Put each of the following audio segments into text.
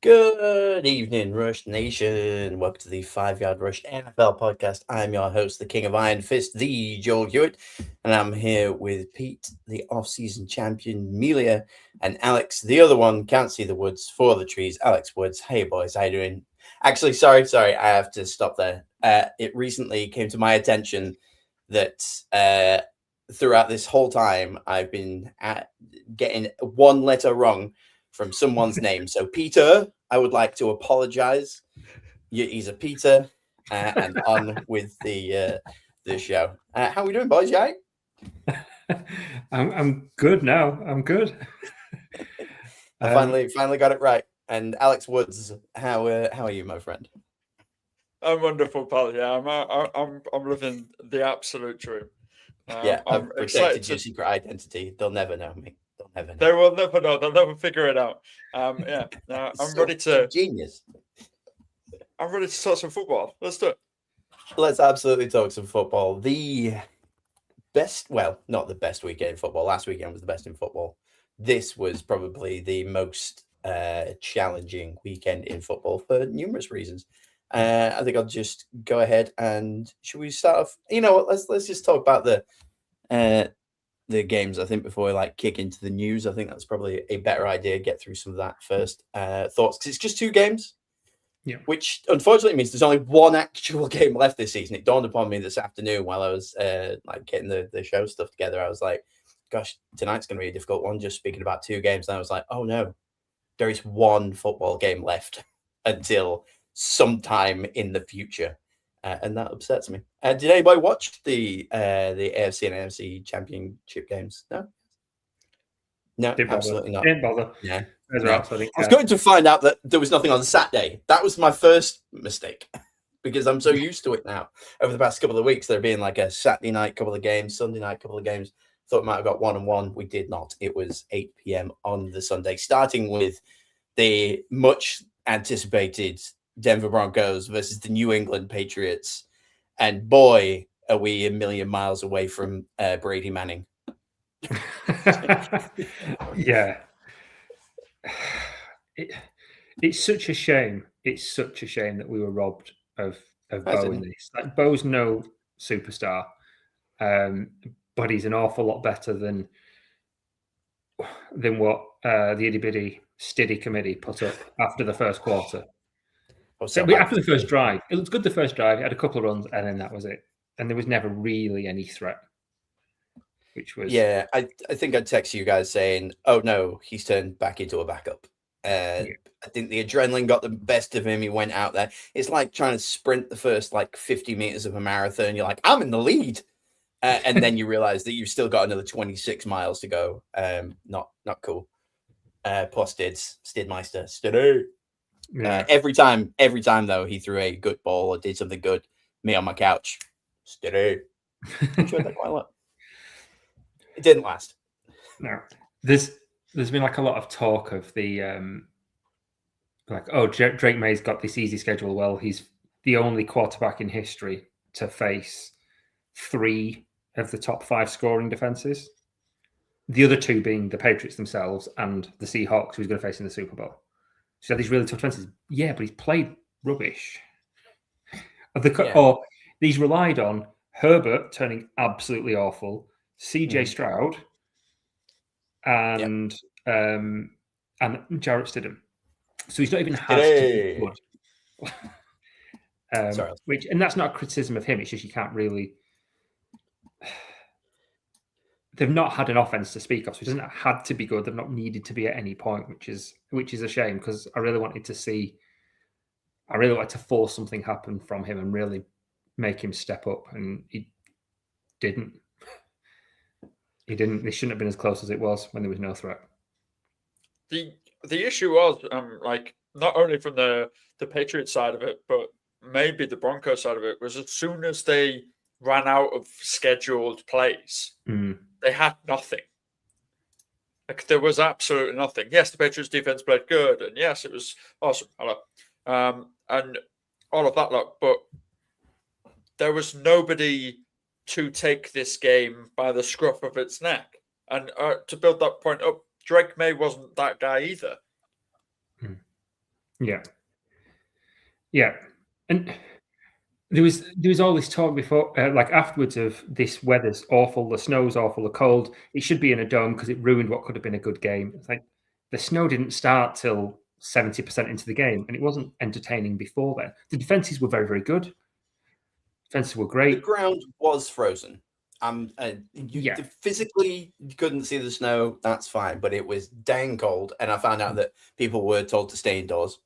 Good evening, Rush Nation. Welcome to the 5 Yard Rush NFL podcast. I'm your host, the King of Iron Fist, the Joel Hewitt, and I'm here with Pete, the off-season champion, Melia, and Alex, the other one. Can't see the woods for the trees. Alex Woods. Hey, boys, how you doing? Actually, sorry, I have to stop there. It recently came to my attention that throughout this whole time, I've been getting one letter wrong from someone's name. So, Peter, I would like to apologize. He's a Peter, and on with the show. How are we doing, boys? You all right? I'm good now. I'm good. I finally got it right. And Alex Woods, how are you, my friend? I'm wonderful, pal. Yeah, I'm living the absolute dream. Yeah, I'm I've protected excited your secret identity. They'll never know me. They'll never know. They will never know. They'll never figure it out. Yeah, I'm ready to. Genius. I'm ready to talk some football. Let's do it. Let's absolutely talk some football. The best, well, not the best weekend in football. Last weekend was the best in football. This was probably the most challenging weekend in football for numerous reasons. I think I'll just go ahead and should we start off? You know what? Let's just talk about the games. I think before we kick into the news, I think that's probably a better idea. Get through some of that first. Thoughts, because it's just two games. Yeah. Which unfortunately means there's only one actual game left this season. It dawned upon me this afternoon while I was getting the show stuff together. I was like, gosh, tonight's going to be a difficult one, just speaking about two games. And I was like, oh no, there is one football game left until sometime in the future. And that upsets me. Did anybody watch the AFC and NFC championship games? No, absolutely not. Didn't bother. Yeah. No. I was going to find out that there was nothing on Saturday. That was my first mistake because I'm so used to it now. Over the past couple of weeks, there being like a Saturday night couple of games, Sunday night couple of games. Thought we might have got 1-1. We did not. It was 8 p.m. on the Sunday, starting with the much anticipated Denver Broncos versus the New England Patriots. And boy, are we a million miles away from Brady Manning. Yeah. It's such a shame. It's such a shame that we were robbed of Bo in this. Like, Bo's no superstar, but he's an awful lot better than what the itty bitty steady committee put up after the first quarter. After the first drive, it looked good. The first drive, it had a couple of runs, and then that was it. And there was never really any threat. Which was I think I'd text you guys saying, "Oh no, he's turned back into a backup." I think the adrenaline got the best of him. He went out there. It's like trying to sprint the first 50 meters of a marathon. You're like, I'm in the lead, and then you realize that you've still got another 26 miles to go. Not cool. Poor Stidmeister, steady. Yeah. Every time though, he threw a good ball or did something good. Me on my couch, steady. Enjoyed that quite a lot. It didn't last. No, there's been a lot of talk of the Drake May's got this easy schedule. Well, he's the only quarterback in history to face 3 of the top 5 scoring defenses. The other 2 being the Patriots themselves and the Seahawks, who he's going to face in the Super Bowl. So these really tough defenses. Yeah, but he's played rubbish. Or he's relied on Herbert turning absolutely awful, CJ Stroud, and Jarrett Stidham. So he's not even had to be good. And that's not a criticism of him. It's just you can't really. They've not had an offense to speak of, so he doesn't have had to be good. They've not needed to be at any point, which is a shame because I really wanted to force something happen from him and really make him step up, and he didn't. He didn't. They shouldn't have been as close as it was when there was no threat. The issue was not only from the Patriots side of it, but maybe the Broncos side of it was as soon as they ran out of scheduled plays, they had nothing. There was absolutely nothing. Yes, the Patriots defense played good, and yes, it was awesome. And all of that luck, but there was nobody to take this game by the scruff of its neck. And to build that point up, Drake May wasn't that guy either. Yeah, and there was all this talk before, like afterwards, of this weather's awful, the snow's awful, the cold. It should be in a dome because it ruined what could have been a good game. It's like the snow didn't start till 70% into the game, and it wasn't entertaining before then. The defenses were very, very good. Defenses were The great. ground was frozen. You physically couldn't see the snow. That's fine, but it was dang cold, and I found out that people were told to stay indoors.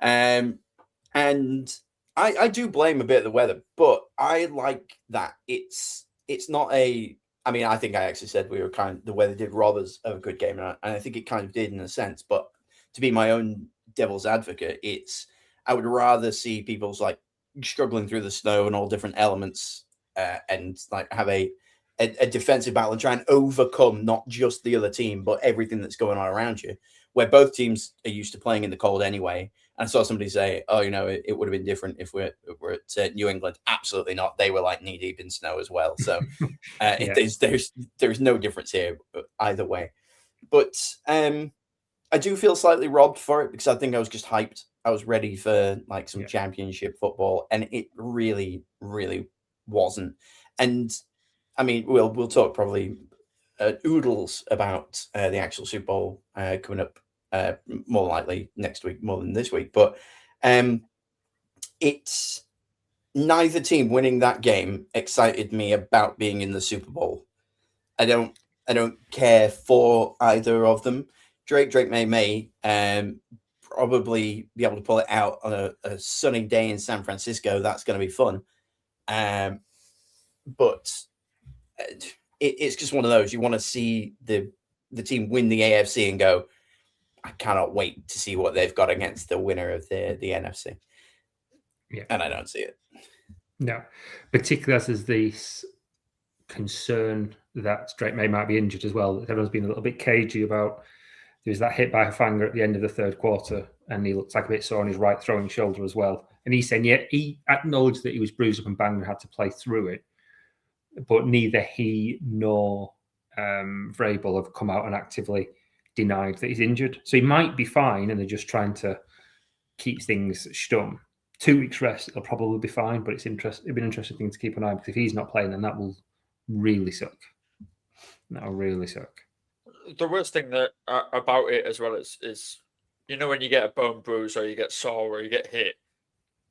And I do blame a bit of the weather, but I like that it's not a. I mean, I think I actually said the weather did rob us of a good game, and I think it kind of did in a sense. But to be my own devil's advocate, I would rather see people's like struggling through the snow and all different elements, and like have a defensive battle and try and overcome not just the other team, but everything that's going on around you. Where both teams are used to playing in the cold anyway. And I saw somebody say, "Oh, it would have been different if we're at New England." Absolutely not. They were like knee deep in snow as well. So there's no difference here either way. But I do feel slightly robbed for it because I think I was just hyped. I was ready for like some championship football, and it really, really wasn't. And I mean, we'll talk probably oodles about the actual Super Bowl coming up more likely next week, more than this week. But it's neither team winning that game excited me about being in the Super Bowl. I don't care for either of them. Drake may probably be able to pull it out on a sunny day in San Francisco. That's going to be fun. But it's just one of those. You want to see the team win the AFC and go, I cannot wait to see what they've got against the winner of the NFC. Yeah. And I don't see it. No, particularly as there's this concern that Drake May might be injured as well. Everyone's been a little bit cagey about. There was that hit by Hufanga at the end of the third quarter, and he looks like a bit sore on his right throwing shoulder as well. And he's saying, he acknowledged that he was bruised up and banged and had to play through it, but neither he nor Vrabel have come out and actively denied that he's injured. So he might be fine, and they're just trying to keep things stum. 2 weeks rest, it'll probably be fine, but it'd be an interesting thing to keep an eye on, because if he's not playing, then that will really suck. That'll really suck. The worst thing that about it as well is when you get a bone bruise or you get sore or you get hit,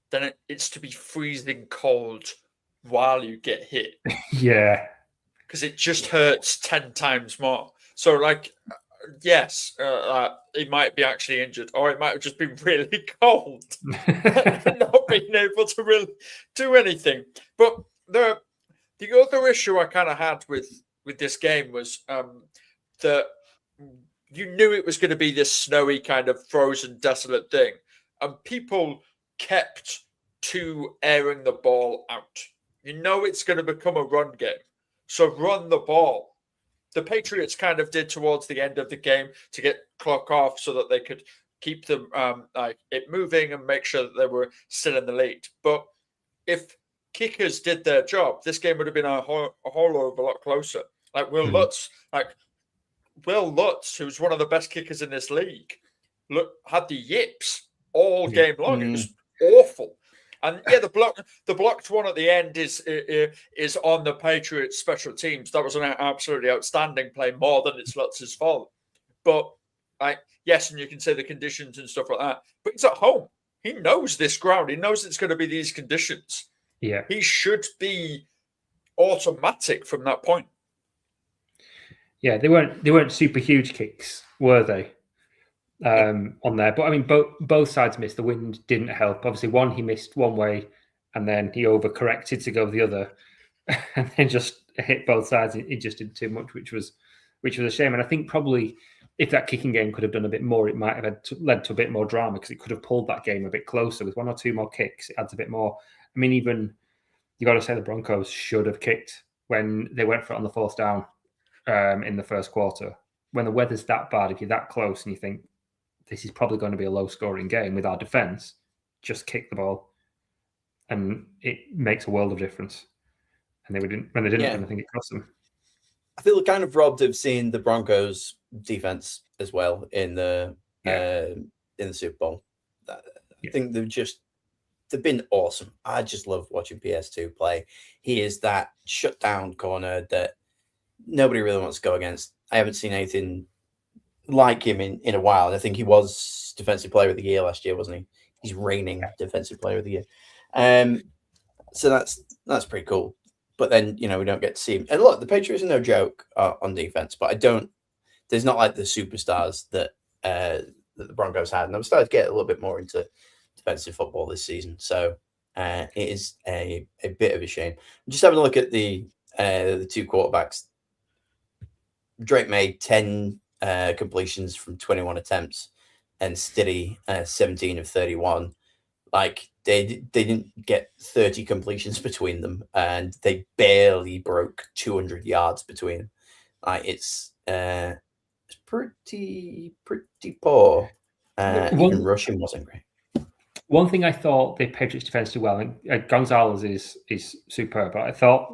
then it's to be freezing cold while you get hit. Yeah. Because it just hurts 10 times more. So, like, yes, he might be actually injured, or it might have just been really cold and not being able to really do anything. But the other issue I kind of had with this game was that you knew it was going to be this snowy kind of frozen, desolate thing, and people kept airing the ball out. You know it's going to become a run game, so run the ball. The Patriots kind of did towards the end of the game to get clock off so that they could keep them it moving and make sure that they were still in the lead. But if kickers did their job, this game would have been a whole of a lot closer. Like Will Lutz, who's one of the best kickers in this league, had the yips all game long. It was awful. And the blocked one at the end is on the Patriots special teams. That was an absolutely outstanding play, more than it's Lutz's fault. But yes, and you can say the conditions and stuff like that. But he's at home. He knows this ground. He knows it's going to be these conditions. Yeah, he should be automatic from that point. Yeah, they weren't super huge kicks, were they? On there, but I mean, both sides missed. The wind didn't help. Obviously, one he missed one way, and then he overcorrected to go the other, and then just hit both sides. It just did too much, which was a shame. And I think probably if that kicking game could have done a bit more, it might have led to a bit more drama, because it could have pulled that game a bit closer with one or two more kicks. It adds a bit more. I mean, even you got to say the Broncos should have kicked when they went for it on the fourth down in the first quarter. When the weather's that bad, if you're that close and you think this is probably going to be a low-scoring game with our defense, just kick the ball, and it makes a world of difference. And when they didn't, I think it cost them. I feel kind of robbed of seeing the Broncos defense as well in the Super Bowl. I think they've been awesome. I just love watching PS2 play. He is that shut down corner that nobody really wants to go against. I haven't seen anything like him in a while. And I think he was Defensive Player of the Year last year, wasn't he? He's reigning Defensive Player of the Year. So that's pretty cool. But then, we don't get to see him. And look, the Patriots are no joke on defense, but there's not like the superstars that the Broncos had. And I'm starting to get a little bit more into defensive football this season. So it is a bit of a shame. I'm just having a look at the two quarterbacks. Drake made 10 completions from 21 attempts, and Stiddy 17 of 31. Like they didn't get 30 completions between them, and they barely broke 200 yards between them. Like it's pretty poor. Even rushing wasn't great. One thing I thought the Patriots defense did well, and Gonzalez is superb, but I thought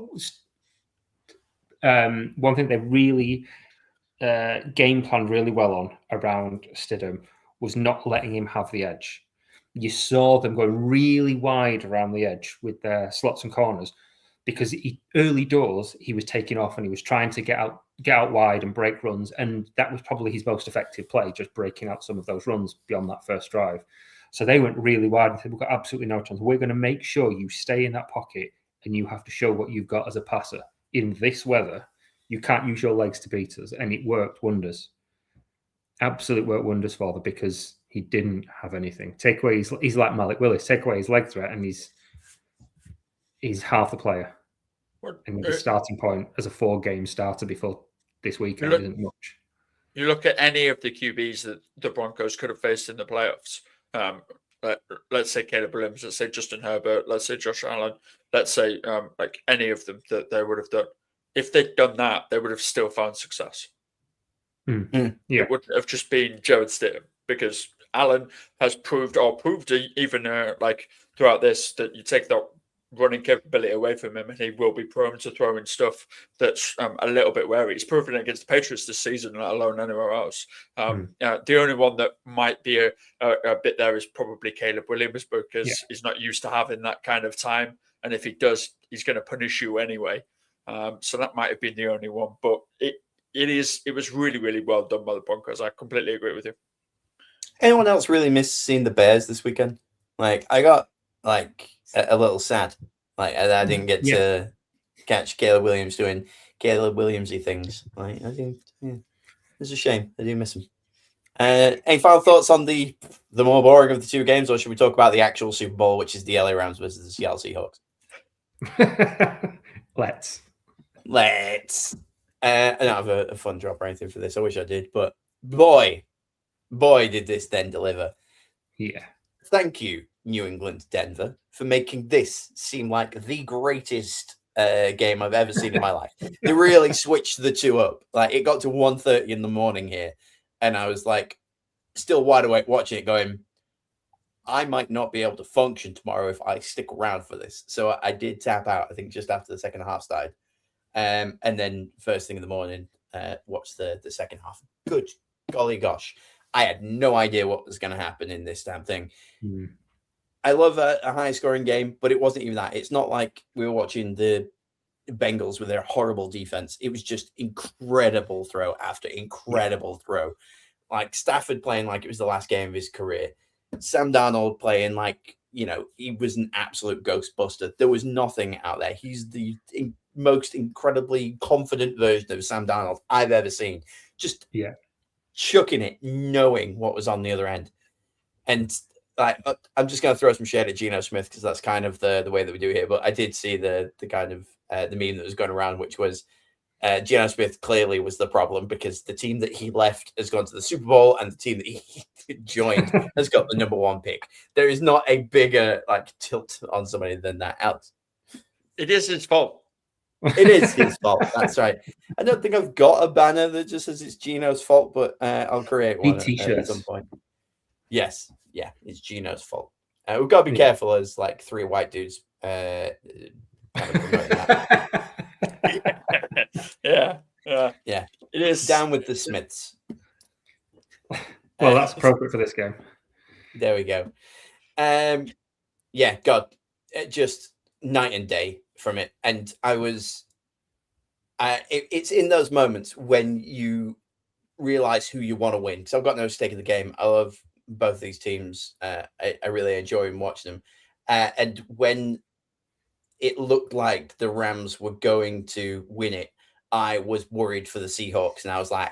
one thing they really game planned really well on around Stidham was not letting him have the edge. You saw them going really wide around the edge with their slots and corners because early doors he was taking off and he was trying to get out wide and break runs, and that was probably his most effective play, just breaking out some of those runs beyond that first drive. So they went really wide and said, we've got absolutely no chance. We're going to make sure you stay in that pocket and you have to show what you've got as a passer. In this weather, you can't use your legs to beat us. And it worked wonders. Absolutely worked wonders for them because he didn't have anything. Take away, he's like Malik Willis. Take away his leg threat and he's half the player. And the starting point as a 4-game starter before this weekend isn't much. You look at any of the QBs that the Broncos could have faced in the playoffs. Let's say Caleb Williams, let's say Justin Herbert, let's say Josh Allen, let's say like any of them that they would have done. If they'd done that, they would have still found success. Yeah. It wouldn't have just been Jared Stidham, because Allen has proved even like throughout this that you take that running capability away from him and he will be prone to throwing stuff that's a little bit wary. He's proven it against the Patriots this season, let alone anywhere else. The only one that might be a bit there is probably Caleb Williams, because he's not used to having that kind of time. And if he does, he's going to punish you anyway. So that might have been the only one. But it was really, really well done by the Broncos. I completely agree with you. Anyone else really miss seeing the Bears this weekend? Like, I got like a little sad. Like, I didn't get to catch Caleb Williams doing Caleb Williamsy things. Like, I think it's a shame. I do miss him. Any final thoughts on the more boring of the two games, or should we talk about the actual Super Bowl, which is the LA Rams versus the Seattle Seahawks? Let's. I don't have a fun drop or anything for this. I wish I did, but boy, did this then deliver. Yeah. Thank you, New England, Denver, for making this seem like the greatest game I've ever seen in my life. They really switched the two up. Like, it got to 1:30 in the morning here, and I was like, still wide awake watching it, going, I might not be able to function tomorrow if I stick around for this. So I did tap out, I think, just after the second half started. And then first thing in the morning, watched the second half. Good golly gosh. I had no idea what was going to happen in this damn thing. I love a high-scoring game, but it wasn't even that. It's not like we were watching the Bengals with their horrible defense. It was just incredible throw after incredible throw. Like Stafford playing like it was the last game of his career. Sam Darnold playing like, he was an absolute ghostbuster. There was nothing out there. He's the most incredibly confident version of Sam Darnold I've ever seen. Just chucking it, knowing what was on the other end. And I'm just going to throw some shade at Geno Smith because that's kind of the way that we do here. But I did see the kind of the meme that was going around, which was Geno Smith clearly was the problem because the team that he left has gone to the Super Bowl and the team that he joined has got the number 1 pick. There is not a bigger tilt on somebody than that. Alex, it is his fault. It is his fault. That's right. I don't think I've got a banner that just says it's Geno's fault, but I'll create one at some point. Yes. Yeah, it's Geno's fault. We've got to be careful as like 3 white dudes kind of promoting that. Yeah. It is down with the Smiths. Well, that's appropriate for this game. There we go. Yeah, God, just night and day from it. And I was, it's in those moments when you realize who you want to win. So I've got no stake in the game. I love both these teams. I really enjoy watching them. And when it looked like the Rams were going to win it, I was worried for the Seahawks, and I was like,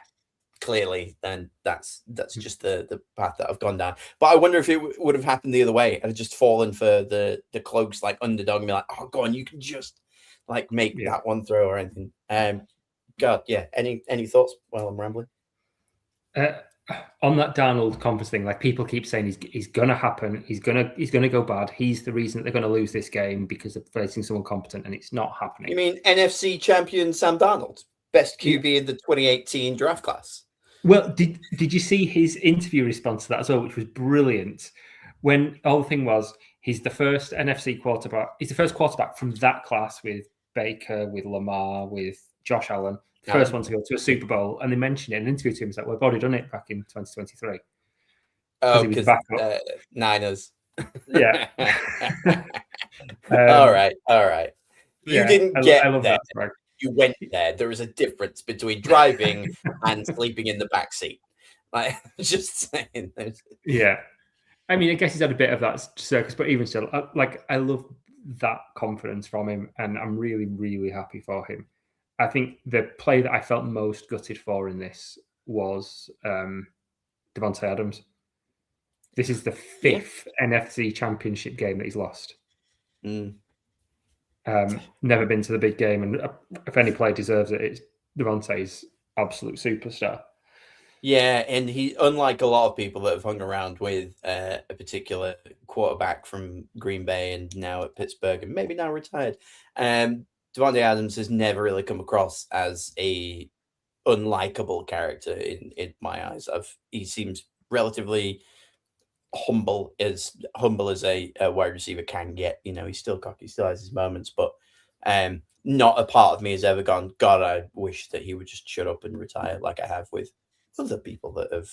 clearly, then that's just the path that I've gone down. But I wonder if it would have happened the other way. I'd just fallen for the cloaks like underdog and be like, oh, go on, you can just like make that one throw or anything. God, yeah. Any thoughts while I'm rambling? On that Darnold conference thing, like people keep saying he's gonna happen, he's gonna go bad. He's the reason that they're gonna lose this game because of facing someone competent, and it's not happening. You mean NFC champion Sam Darnold, best QB in the 2018 draft class? Well, did you see his interview response to that as well, which was brilliant? When the whole thing was, he's the first NFC quarterback. He's the first quarterback from that class with Baker, with Lamar, with Josh Allen. First one to go to a Super Bowl, and they mentioned it in an interview to him. He's like, "We've already done it back in 2023." Oh, because Niners. Yeah. All right. You didn't get I love there. That, right? You went there. There is a difference between driving and sleeping in the back seat. Like, just saying. Yeah. I mean, I guess he's had a bit of that circus, but even still, I love that confidence from him, and I'm really, really happy for him. I think the play that I felt most gutted for in this was Davante Adams. This is the 5th NFC Championship game that he's lost. Never been to the big game, and if any player deserves it, it's Davante's absolute superstar. Yeah, and he, unlike a lot of people that have hung around with a particular quarterback from Green Bay and now at Pittsburgh and maybe now retired, Davante Adams has never really come across as a unlikable character in my eyes. He seems relatively humble as a wide receiver can get. You know, he's still cocky, still has his moments, but not a part of me has ever gone, God, I wish that he would just shut up and retire like I have with other people that have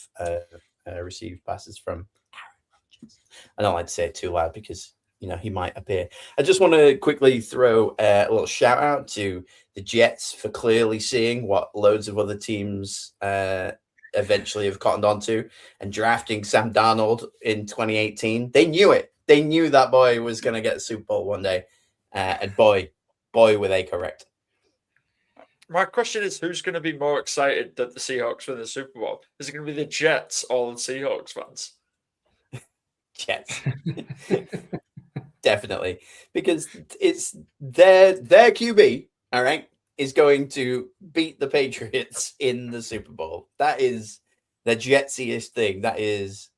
received passes from Aaron Rodgers. I don't like to say it too loud because, you know, he might appear. I just want to quickly throw a little shout out to the Jets for clearly seeing what loads of other teams eventually have cottoned onto and drafting Sam Darnold in 2018. They knew it. They knew that boy was going to get a Super Bowl one day. And boy, were they correct. My question is, who's going to be more excited that the Seahawks win the Super Bowl? Is it going to be the Jets or the Seahawks fans? Jets. Definitely. Because it's their QB, all right, is going to beat the Patriots in the Super Bowl. That is the Jetsiest thing. That is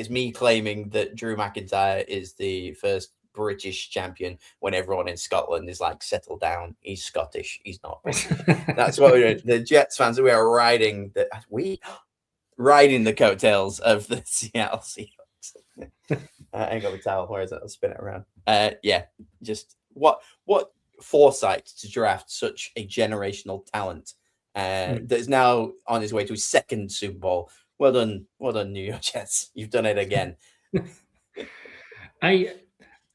me claiming that Drew McIntyre is the first British champion when everyone in Scotland is like, settle down. He's Scottish. He's not British. That's what we're doing. The Jets fans, we are riding the coattails of the Seattle Seahawks. I ain't got the towel. Where is it? I'll spin it around. Yeah, just what foresight to draft such a generational talent that is now on his way to his second Super Bowl. Well done, New York Jets. You've done it again.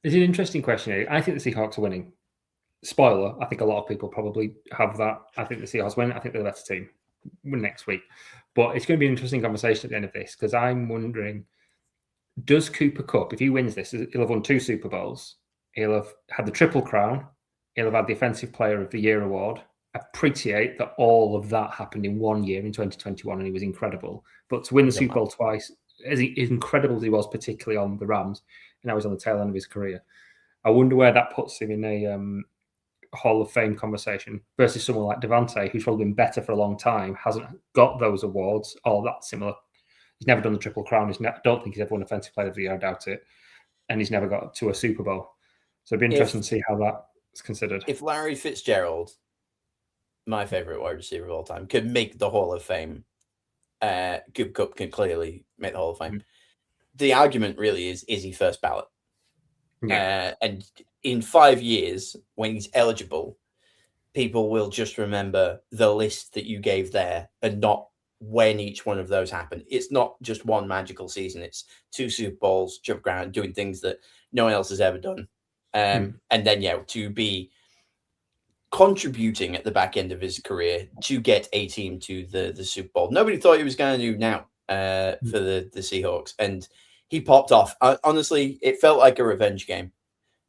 It's an interesting question. I think the Seahawks are winning. Spoiler, I think a lot of people probably have that. I think the Seahawks win. I think they're the better team next week. But it's going to be an interesting conversation at the end of this because I'm wondering, does Cooper Kupp, if he wins this, he'll have won 2 Super Bowls. He'll have had the Triple Crown. He'll have had the Offensive Player of the Year award. I appreciate that all of that happened in 1 year in 2021 and he was incredible. But to win the Super Bowl twice, as incredible as he was, particularly on the Rams, and now he's on the tail end of his career, I wonder where that puts him in a Hall of Fame conversation versus someone like Davante, who's probably been better for a long time, hasn't got those awards, all that similar. He's never done the Triple Crown. I don't think he's ever won Offensive Player of the Year, I doubt it. And he's never got to a Super Bowl. So it'd be interesting to see how that's considered. If Larry Fitzgerald, my favorite wide receiver of all time, could make the Hall of Fame, Cooper Kupp can clearly make the Hall of Fame. The argument really is he first ballot? Yeah. And in 5 years, when he's eligible, people will just remember the list that you gave there and not when each one of those happened. It's not just one magical season. It's 2 Super Bowls, jump around, doing things that no one else has ever done. And then, to be contributing at the back end of his career to get a team to the Super Bowl. Nobody thought he was going to do now for the Seahawks. And he popped off. Honestly, it felt like a revenge game,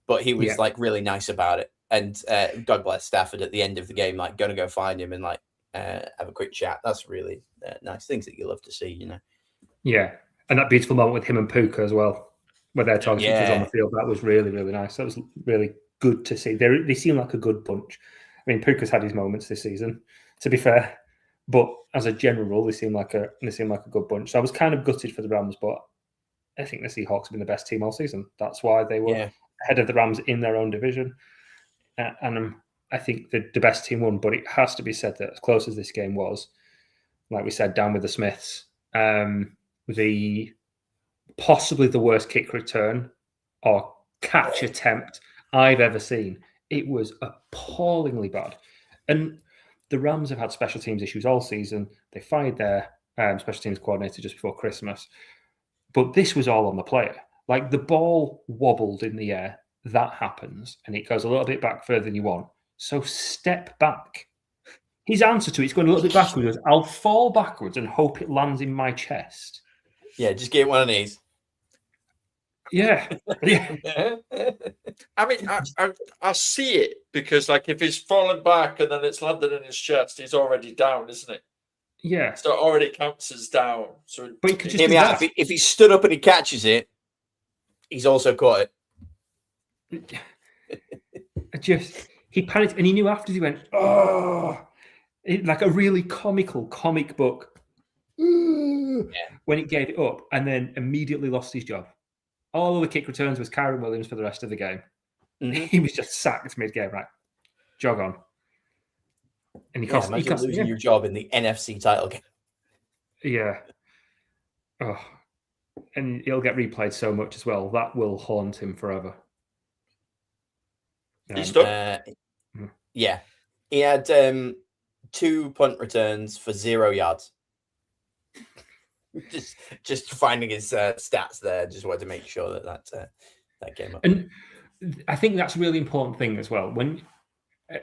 but he was like really nice about it. And God bless Stafford at the end of the game, like going to go find him and like have a quick chat. That's really nice things that you love to see, you know. Yeah. And that beautiful moment with him and Puka as well, where they're talking to each other on the field. That was really, really nice. That was really good to see. They seem like a good bunch. I mean, Puka's had his moments this season, to be fair, but as a general rule, they seem like a good bunch. So I was kind of gutted for the Rams, but I think the Seahawks have been the best team all season. That's why they were ahead of the Rams in their own division. And I think the best team won, but it has to be said that as close as this game was, like we said, down with the Smiths, possibly the worst kick return or catch attempt I've ever seen. It was appallingly bad. And the Rams have had special teams issues all season. They fired their special teams coordinator just before Christmas. But this was all on the player. Like the ball wobbled in the air. That happens. And it goes a little bit back further than you want. So step back. His answer to it's going a little bit backwards. I'll fall backwards and hope it lands in my chest. Yeah, just get one of these. Yeah. I mean, I see it because, like, if he's falling back and then it's landed in his chest, he's already down, isn't it? Yeah. So it already counts as down. So, but he could just hear me out. If he stood up and he catches it, he's also caught it. He panicked and he knew after he went, oh, like a really comic book. When it gave it up and then immediately lost his job. All of the kick returns was Kyren Williams for the rest of the game. He was just sacked mid-game, right? Jog on. And he cost losing your job in the NFC title game. Yeah. Oh. And he'll get replayed so much as well. That will haunt him forever. He's done. Yeah. He had 2 punt returns for 0 yards. just finding his stats there. Just wanted to make sure that came up. And I think that's a really important thing as well.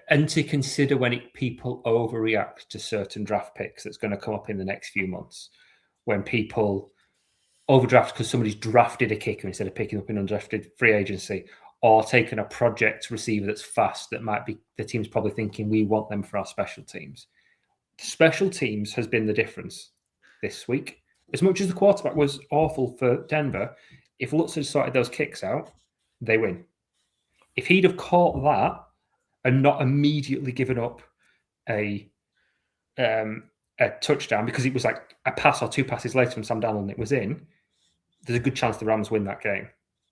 And to consider when people overreact to certain draft picks that's going to come up in the next few months. When people overdraft because somebody's drafted a kicker instead of picking up an undrafted free agency, or taking a project receiver that's fast that might be the team's probably thinking we want them for our special teams. Special teams has been the difference this week. As much as the quarterback was awful for Denver, if Lutz had sorted those kicks out, they win. If he'd have caught that and not immediately given up a touchdown because it was like a pass or 2 passes later from Sam Darnold and it was in, there's a good chance the Rams win that game.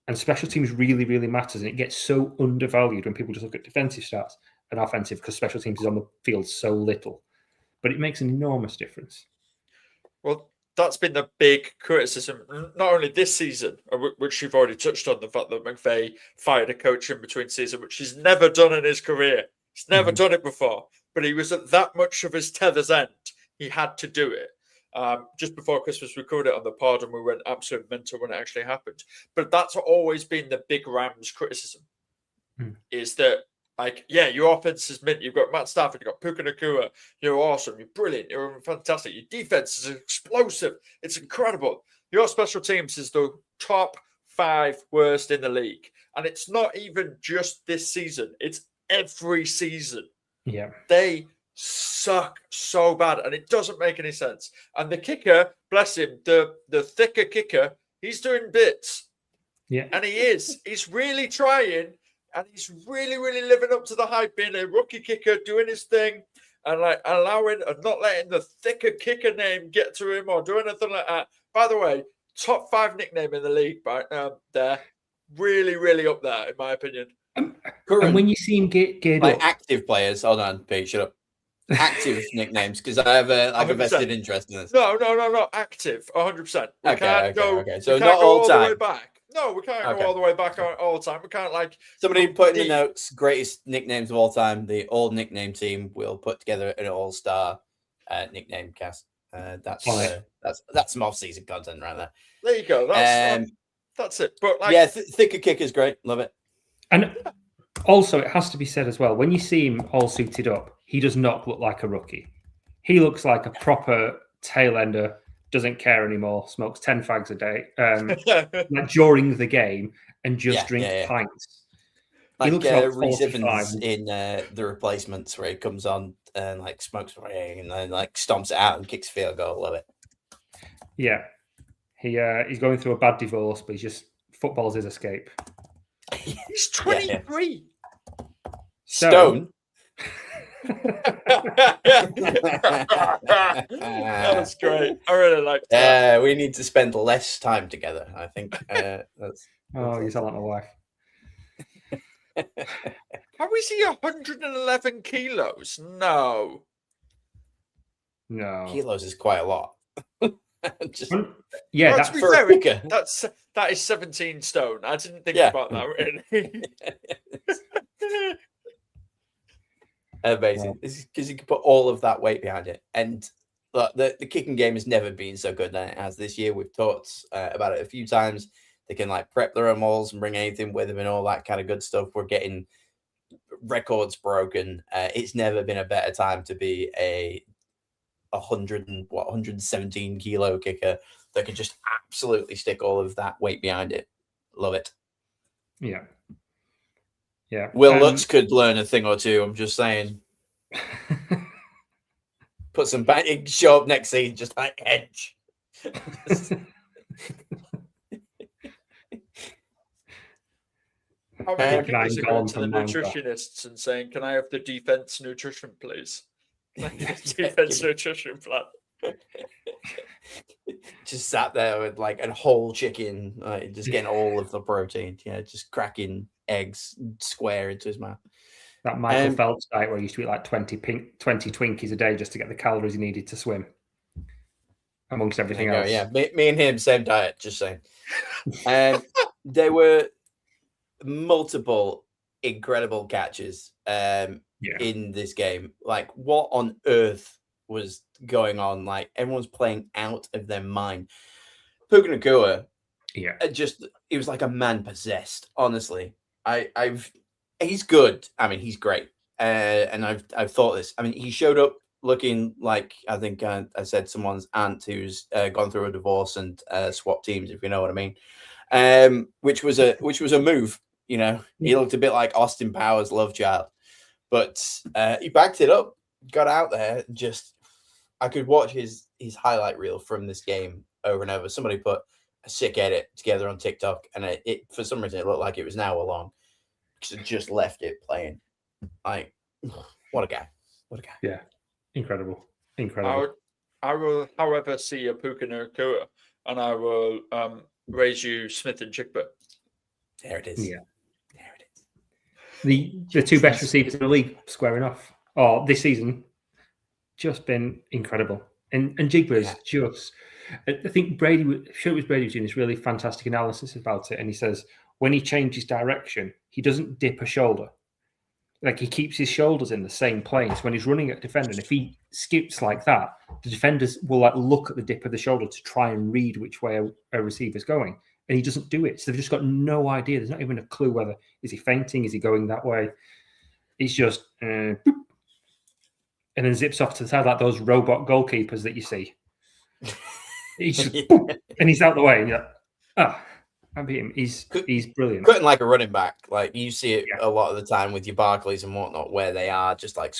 And special teams really, really matters. And it gets so undervalued when people just look at defensive stats and offensive because special teams is on the field so little. But it makes an enormous difference. Well, that's been the big criticism, not only this season, which you've already touched on, the fact that McVay fired a coach in between season, which he's never done in his career. He's never done it before. But he was at that much of his tether's end. He had to do it. Just before Christmas, we covered it on the pod and we went absolutely mental when it actually happened. But that's always been the big Rams criticism, is that, like, yeah, your offense is mint. You've got Matt Stafford, you've got Puka Nacua. You're awesome. You're brilliant. You're fantastic. Your defense is explosive. It's incredible. Your special teams is the top 5 worst in the league. And it's not even just this season. It's every season. Yeah. They suck so bad, and it doesn't make any sense. And the kicker, bless him, the thicker kicker, he's doing bits. Yeah. And he is. He's really trying, and he's really, really living up to the hype, being a rookie kicker, doing his thing, and like allowing and not letting the thicker kicker name get to him or do anything like that. By the way, top 5 nickname in the league, there. Really, really up there, in my opinion. And when you see him get like up, active players, hold on, Pete, shut up. Active nicknames, because I have a vested interest in this. No, active, 100%. Okay. So not all time. The way back. No, we can't go all the way back all the time. We can't like somebody put in the notes greatest nicknames of all time. The old nickname team will put together an all-star nickname cast. That's Right. that's some off-season content right there. There you go. That's it. But like, Yeah, thicker kick is great. Love it. And also, it has to be said as well, when you see him all suited up, he does not look like a rookie. He looks like a proper tail ender, doesn't care anymore, smokes 10 fags a day like during the game and just drinks pints. Like he looks about Reece 45. Evans in The Replacements, where he comes on and like smokes and then like stomps it out and kicks a field goal. Love it. Yeah. He's going through a bad divorce, but football's his escape. He's 23. Stone. That was great. I really liked that. We need to spend less time together. I think that's. Oh, you sound like my wife. How is he 111 kilos? No. Kilos is quite a lot. Just, yeah, that's for a kicker. That is 17 stone. I didn't think about that really. Amazing, because you can put all of that weight behind it, and the kicking game has never been so good than it has this year. We've talked about it a few times. They can like prep their own mauls and bring anything with them and all that kind of good stuff. We're getting records broken. It's never been a better time to be a 117 kilo kicker that can just absolutely stick all of that weight behind it. Love it. Yeah. Will Lutz could learn a thing or two. I'm just saying. Put some back, show up next season, just like edge. How many kickers are going to the nutritionists and saying, "Can I have the defense nutrition, please? Defense nutrition plan." Just sat there with like a whole chicken, just getting all of the protein. Yeah, just cracking eggs square into his mouth. That Michael Phelps diet where he used to eat like 20 Twinkies a day just to get the calories he needed to swim, amongst everything else. Yeah, me and him, same diet, just saying. There were multiple incredible catches in this game. Like, what on earth was going on? Like, everyone's playing out of their mind. Puka Nacua, he was like a man possessed, honestly. He's good. I mean, he's great. And I've thought this. I mean, he showed up looking like, I think I said, someone's aunt who's gone through a divorce and swapped teams, if you know what I mean. Which was a move. You know, he looked a bit like Austin Powers' love child, but he backed it up, got out there. Just, I could watch his highlight reel from this game over and over. Somebody put a sick edit together on TikTok, and it for some reason it looked like it was an hour long because it just left it playing. Like, what a guy! What a guy! Yeah, incredible. I will, however, see a Puka Nacua, and I will raise you Smith and Jigba. There it is. Yeah. The two best receivers in the league squaring off. Oh, this season, just been incredible. And Jigba is just. I think Brady was doing this really fantastic analysis about it, and he says when he changes direction, he doesn't dip a shoulder. Like, he keeps his shoulders in the same plane. So when he's running at a defender, and if he skips like that, the defenders will like look at the dip of the shoulder to try and read which way a receiver's going. And he doesn't do it. So they've just got no idea. There's not even a clue whether is he feinting, is he going that way. He's just boop, and then zips off to the side like those robot goalkeepers that you see. He's just boop, and he's out the way. And you're like, I beat him. He's brilliant. Cutting like a running back. Like, you see it a lot of the time with your Barclays and whatnot, where they are just like,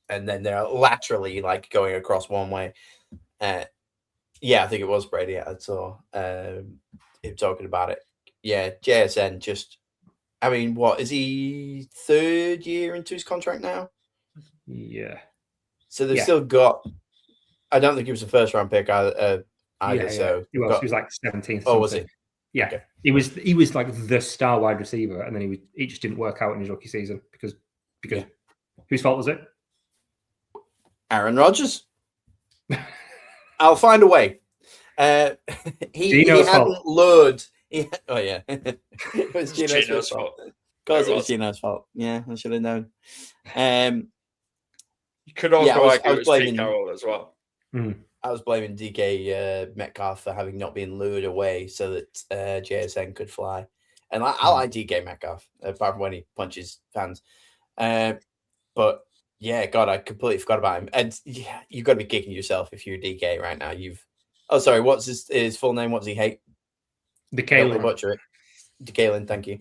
and then they're laterally like going across one way. I think it was Brady I saw him talking about it. Yeah, JSN just, I mean, what is he, third year into his contract now? Yeah. So they've still got, I don't think he was a first round pick either. So he was like 17th. Oh, was he? Yeah. Okay. He was like the star wide receiver, and then he just didn't work out in his rookie season because whose fault was it? Aaron Rodgers. I'll find a way. He hadn't lured. It was Gino's fault. Because it was Gino's fault. Yeah, I should have known. You could also argue it was Pete Carroll as well. I was blaming DK Metcalf for having not been lured away so that JSN could fly. And I like DK Metcalf, apart from when he punches fans. But yeah, God, I completely forgot about him. And yeah, you've got to be kicking yourself if you're DK right now. Sorry, what's his full name? What does he hate? DeKalen. Butcher it. DeKalen, thank you.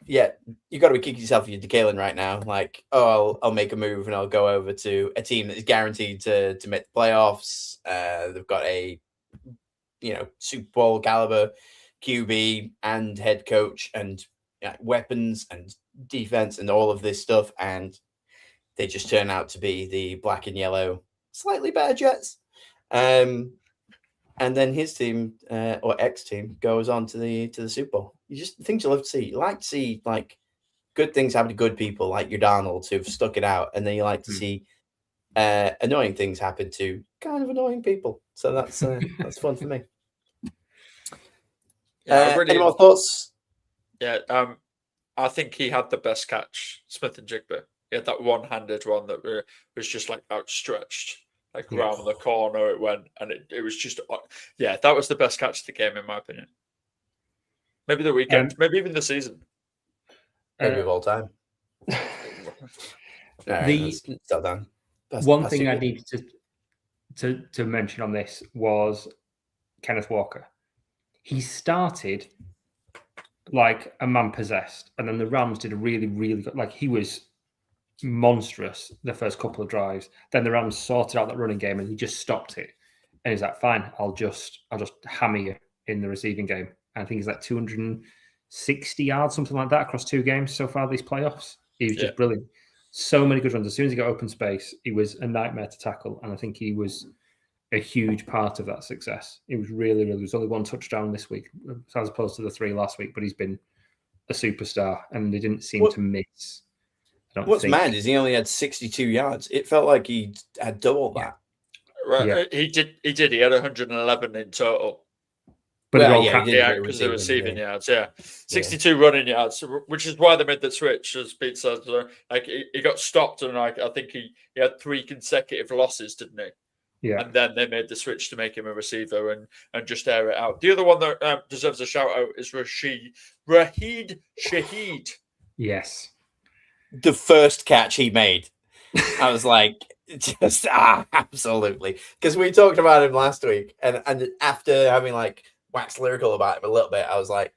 Yeah, you got to be kicking yourself if you're DeKalen right now. Like, I'll make a move and I'll go over to a team that is guaranteed to make the playoffs. They've got a Super Bowl caliber QB and head coach and weapons and defense and all of this stuff, and they just turn out to be the black and yellow, slightly better Jets. And then his team or ex team goes on to the Super Bowl. You just things you love to see. You like to see like good things happen to good people, like your Donalds who've stuck it out, and then you like to see annoying things happen to kind of annoying people. So that's fun for me. Yeah, any more thoughts? Yeah, I think he had the best catch, Smith and Jigba. He had that one-handed one that was just like outstretched. Like around the corner it went, and it was just, that was the best catch of the game, in my opinion. Maybe the weekend, maybe even the season. Maybe of all time. One thing I needed to mention on this was Kenneth Walker. He started like a man possessed, and then the Rams did a really, really good, like he was monstrous the first couple of drives. Then the Rams sorted out that running game and he just stopped it. And he's like, fine, I'll just hammer you in the receiving game. And I think he's like 260 yards, something like that, across 2 games so far these playoffs. He was just brilliant. So many good runs. As soon as he got open space, he was a nightmare to tackle. And I think he was a huge part of that success. It was really, really, there's only 1 touchdown this week, as opposed to the 3 last week, but he's been a superstar and they didn't seem to miss. What's mad is he only had 62 yards. It felt like he had double that. Right, yeah. He did. He had 111 in total. But because they were receiving yards. Yeah, 62 running yards, which is why they made the switch, as Pete said. Like he got stopped, and I think he had 3 consecutive losses, didn't he? Yeah. And then they made the switch to make him a receiver and just air it out. The other one that deserves a shout out is Rashid Shaheed. Yes. The first catch he made, I was like, just absolutely, because we talked about him last week, and after having like waxed lyrical about him a little bit, I was like,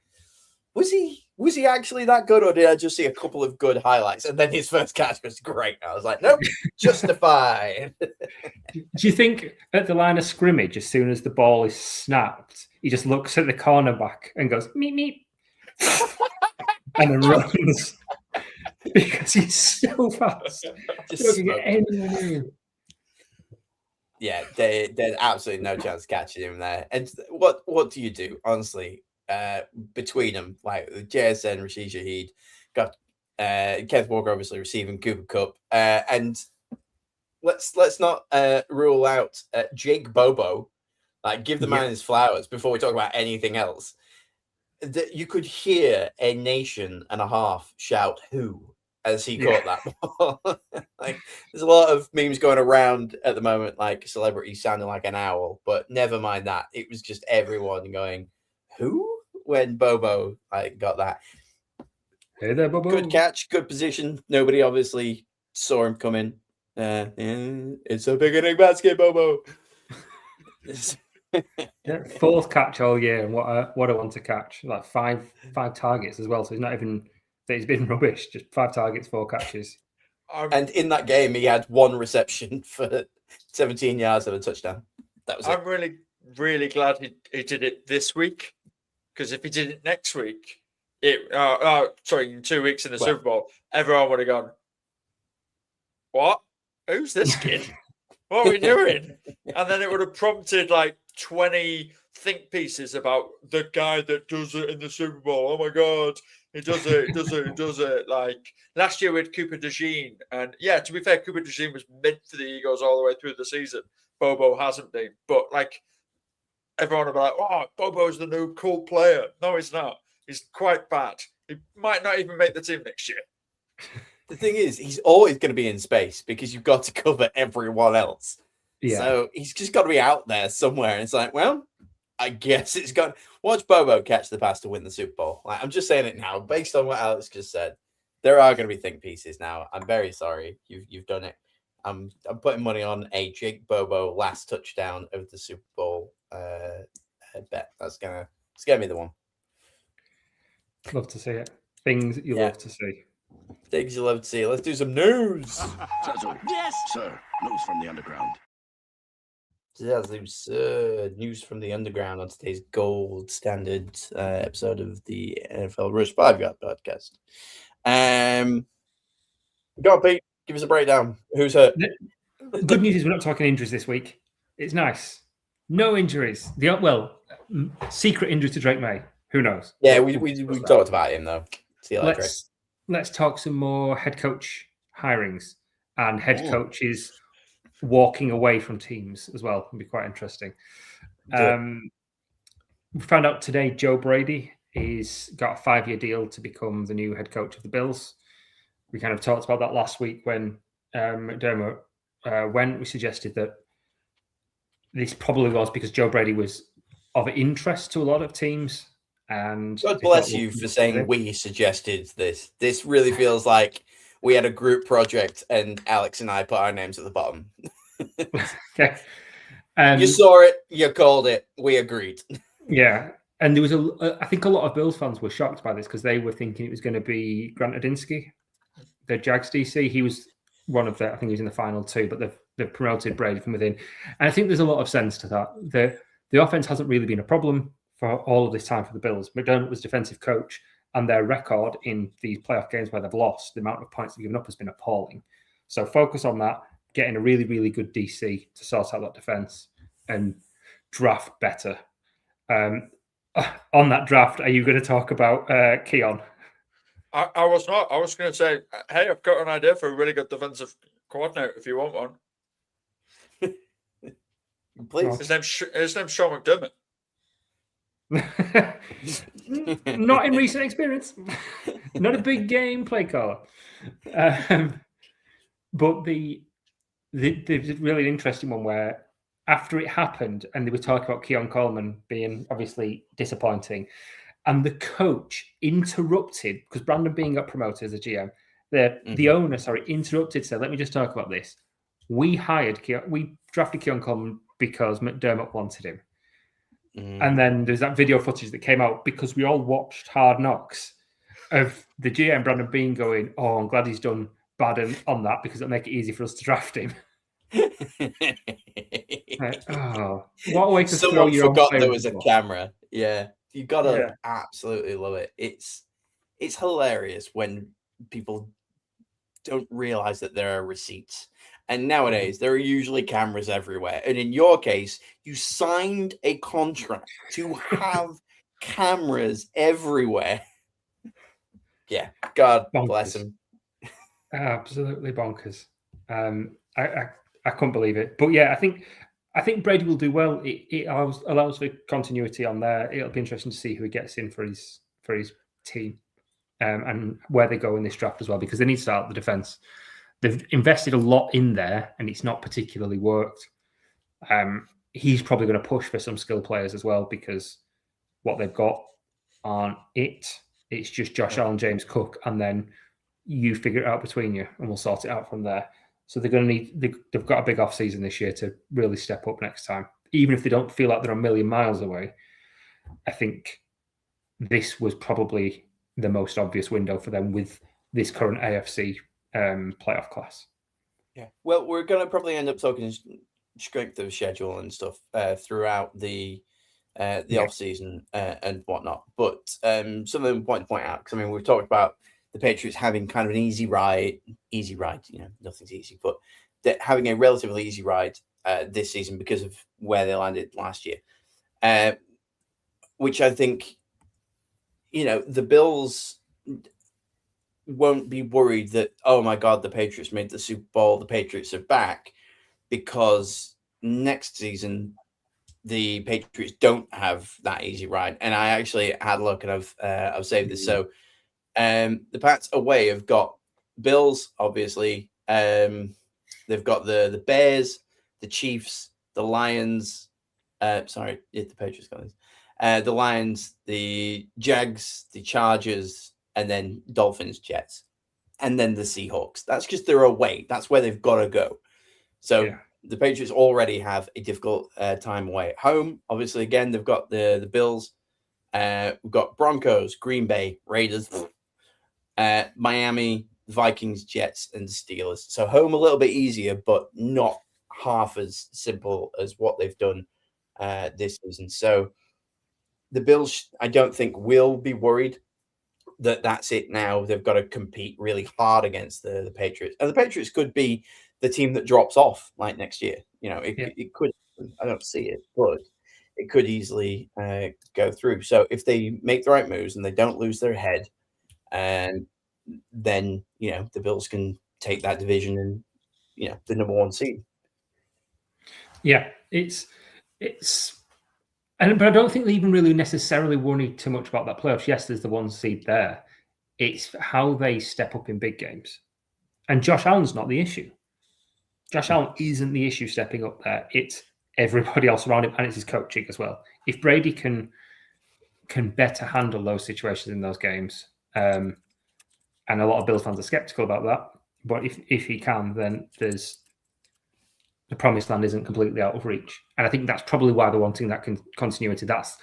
was he actually that good, or did I just see a couple of good highlights? And then his first catch was great. I was like, nope, justified. Do you think at the line of scrimmage, as soon as the ball is snapped, he just looks at the cornerback and goes meep meep, and then runs? Because he's so fast. Just get anyone in. Yeah, there's absolutely no chance of catching him there. And what do you do, honestly, between them? Like JSN, Rashid Shaheed, got Kenneth Walker obviously receiving Cooper Kupp. And let's not rule out Jake Bobo. Like, give the man his flowers before we talk about anything else. You could hear a nation and a half shout "who" as he caught that ball. Like, there's a lot of memes going around at the moment, like celebrities sounding like an owl, but never mind that. It was just everyone going "who" when Bobo got that. Hey there, Bobo. Good catch, good position. Nobody obviously saw him coming. It's a beginning basket, Bobo. Yeah, 4th catch all year, and what I want to catch, like five targets as well. So he's not even that he's been rubbish. Just 5 targets, 4 catches. And in that game, he had 1 reception for 17 yards and a touchdown. That was. I'm really, really glad he did it this week, because if he did it next week, in 2 weeks in the Super Bowl, everyone would have gone, "What? Who's this kid? What are we doing?" And then it would have prompted like 20 think pieces about the guy that does it in the Super Bowl. Oh my God, he does it, he does it. Like last year with Cooper DeJean. And yeah, to be fair, Cooper DeJean was mid for the Eagles all the way through the season. Bobo hasn't been. But like everyone will be like, "Oh, Bobo's the new cool player." No, he's not. He's quite bad. He might not even make the team next year. The thing is, he's always going to be in space because you've got to cover everyone else. Yeah. So he's just got to be out there somewhere. And it's like, well, I guess it's got. Watch Bobo catch the pass to win the Super Bowl. Like, I'm just saying it now, based on what Alex just said. There are going to be think pieces now. I'm very sorry you've done it. I'm putting money on a Jake Bobo last touchdown of the Super Bowl bet. That's gonna scare me the one. Love to see it. Things that you love to see. Things you love to see. Let's do some news. Yes, sir. News from the underground. News from the underground on today's gold standard episode of the NFL Rush 5 Yard podcast. Go on, Pete. Give us a breakdown. Who's hurt? Good news is we're not talking injuries this week. It's nice. No injuries. Secret injury to Drake May. Who knows? Yeah, we talked about him though. See you later. Let's talk some more head coach hirings and head coaches walking away from teams as well. It'll be quite interesting. We found out today Joe Brady is got a 5-year deal to become the new head coach of the Bills. We kind of talked about that last week when McDermott went. We suggested that this probably was because Joe Brady was of interest to a lot of teams. And God bless you for saying we suggested this. This really feels like we had a group project and Alex and I put our names at the bottom. Okay. You saw it, you called it, we agreed. Yeah. And there was I think a lot of Bills fans were shocked by this because they were thinking it was going to be Grant Adinsky, the Jags DC. He was one of I think he was in the final 2, but they've promoted Brady from within. And I think there's a lot of sense to that. The offense hasn't really been a problem for all of this time for the Bills. McDermott was defensive coach, and their record in these playoff games where they've lost, the amount of points they've given up has been appalling. So focus on that, getting a really, really good DC to sort out that defense and draft better. On that draft, are you going to talk about Keon? I was not. I was going to say, hey, I've got an idea for a really good defensive coordinator if you want one. Please. His name's Sean McDermott. Not in recent experience. Not a big game play caller. But the really interesting one where after it happened and they were talking about Keon Coleman being obviously disappointing, and the coach interrupted because Brandon Beane got promoted as a GM. The owner, interrupted, said, "Let me just talk about this. We drafted Keon Coleman because McDermott wanted him." And then there's that video footage that came out because we all watched Hard Knocks of the GM Brandon Beane going, "Oh, I'm glad he's done bad on that because it'll make it easy for us to draft him." What a way to Someone throw forgot there was a camera. Yeah, you gotta absolutely love it. It's hilarious when people don't realize that there are receipts. And nowadays, there are usually cameras everywhere. And in your case, you signed a contract to have cameras everywhere. Yeah, God bless him. Absolutely bonkers. I couldn't believe it. But yeah, I think Brady will do well. It allows for continuity on there. It'll be interesting to see who he gets in for his team and where they go in this draft as well, because they need to start the defense. They've invested a lot in there, and it's not particularly worked. He's probably going to push for some skill players as well, because what they've got aren't it. It's just Josh Allen, James Cook, and then you figure it out between you, and we'll sort it out from there. So they're going to need. They've got a big off season this year to really step up next time, even if they don't feel like they're a million miles away. I think this was probably the most obvious window for them with this current AFC playoff class. Yeah. Well, we're going to probably end up talking strength of schedule and stuff throughout the off season and whatnot. But something important to point out, because I mean, we've talked about the Patriots having kind of an easy ride. You know, nothing's easy, but having a relatively easy ride this season because of where they landed last year, which I think, you know, the Bills won't be worried that, oh my God, the Patriots made the Super Bowl, the Patriots are back, because next season the Patriots don't have that easy ride. And I actually had a look, and I've saved this. So the Pats away have got Bills, obviously. They've got the Bears, the the Chiefs, the Lions. The Patriots got this. The Lions, the Jags, the Chargers, and then Dolphins, Jets, and then the Seahawks. That's just their away. That's where they've got to go. So the Patriots already have a difficult time away at home. Obviously, again, they've got the Bills. We've got Broncos, Green Bay, Raiders, Miami, Vikings, Jets, and Steelers. So home a little bit easier, but not half as simple as what they've done this season. So the Bills, I don't think, will be worried that that's it now. They've got to compete really hard against the Patriots. And the Patriots could be the team that drops off like next year. It could. I don't see it, but it could easily go through. So if they make the right moves and they don't lose their head, and then the Bills can take that division and the number 1 seed. Yeah, but I don't think they even really necessarily worry too much about that playoffs. Yes, there's the 1 seed there. It's how they step up in big games. And Josh Allen's not the issue. Josh Allen isn't the issue stepping up there. It's everybody else around him, and it's his coaching as well. If Brady can better handle those situations in those games, and a lot of Bills fans are skeptical about that, but if he can, then there's the promised land isn't completely out of reach. And I think that's probably why they're wanting that continuity. That's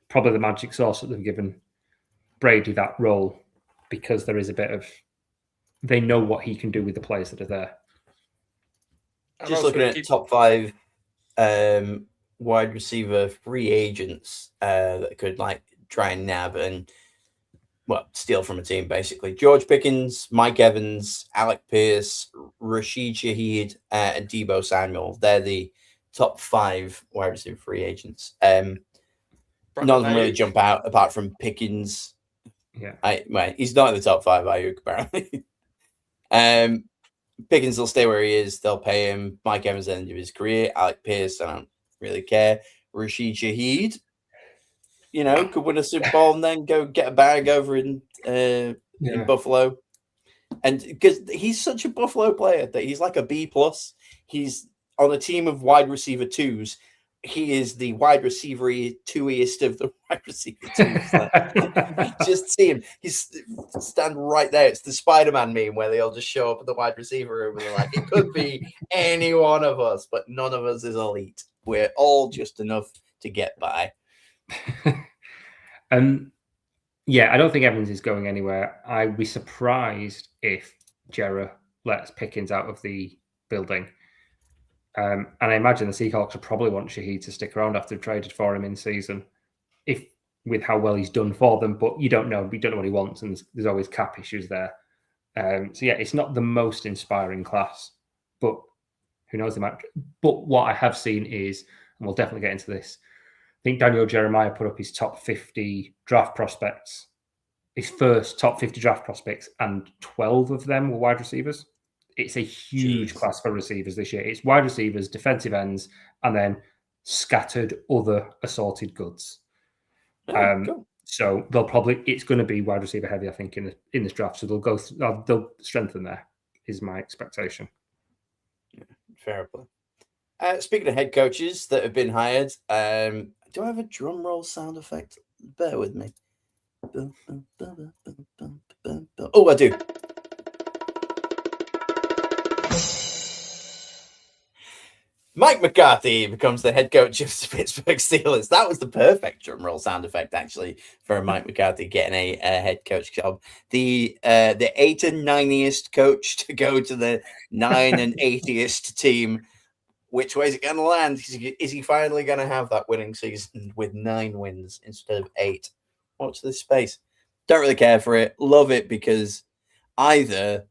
probably the magic sauce that they've given Brady that role, because there is a bit of, they know what he can do with the players that are there. Just looking at top 5 wide receiver free agents that could try and nab and steal from a team, basically. George Pickens, Mike Evans, Alec Pierce, Rashid Shaheed, and Deebo Samuel. They're the top 5 wide receiver free agents. None of them really jump out apart from Pickens. Yeah, he's not in the top 5, Ayuk, apparently. Pickens will stay where he is. They'll pay him. Mike Evans at the end of his career. Alec Pierce, I don't really care. Rashid Shaheed, could win a Super Bowl and then go get a bag over in Buffalo. And because he's such a Buffalo player that he's like a B+. He's on a team of wide receiver 2s. He is the wide receiver 2-iest of the wide receiver 2s. Just see him. He's stand right there. It's the Spider-Man meme where they all just show up at the wide receiver room and they're like, it could be any one of us, but none of us is elite. We're all just enough to get by. I don't think Evans is going anywhere. I'd be surprised if Jera lets Pickens out of the building. And I imagine the Seahawks will probably want Shaheed to stick around after they've traded for him in season, with how well he's done for them. But you don't know. We don't know what he wants, and there's always cap issues there. It's not the most inspiring class, but who knows? But what I have seen is, and we'll definitely get into this, I think Daniel Jeremiah put up his top 50 draft prospects, his first top 50 draft prospects, and 12 of them were wide receivers. It's a huge class for receivers this year. It's wide receivers, defensive ends, and then scattered other assorted goods. Cool. So it's going to be wide receiver heavy, I think, in this draft. So they'll strengthen there, is my expectation. Yeah, fair play. Speaking of head coaches that have been hired, do I have a drum roll sound effect? Bear with me. Oh, I do. Mike McCarthy becomes the head coach of the Pittsburgh Steelers. That was the perfect drum roll sound effect, actually, for Mike McCarthy getting a head coach job. The 8 and 9th coach to go to the 9 and 80th team. Which way is it going to land? Is he finally going to have that winning season with 9 wins instead of 8? Watch this space. Don't really care for it. Love it because either,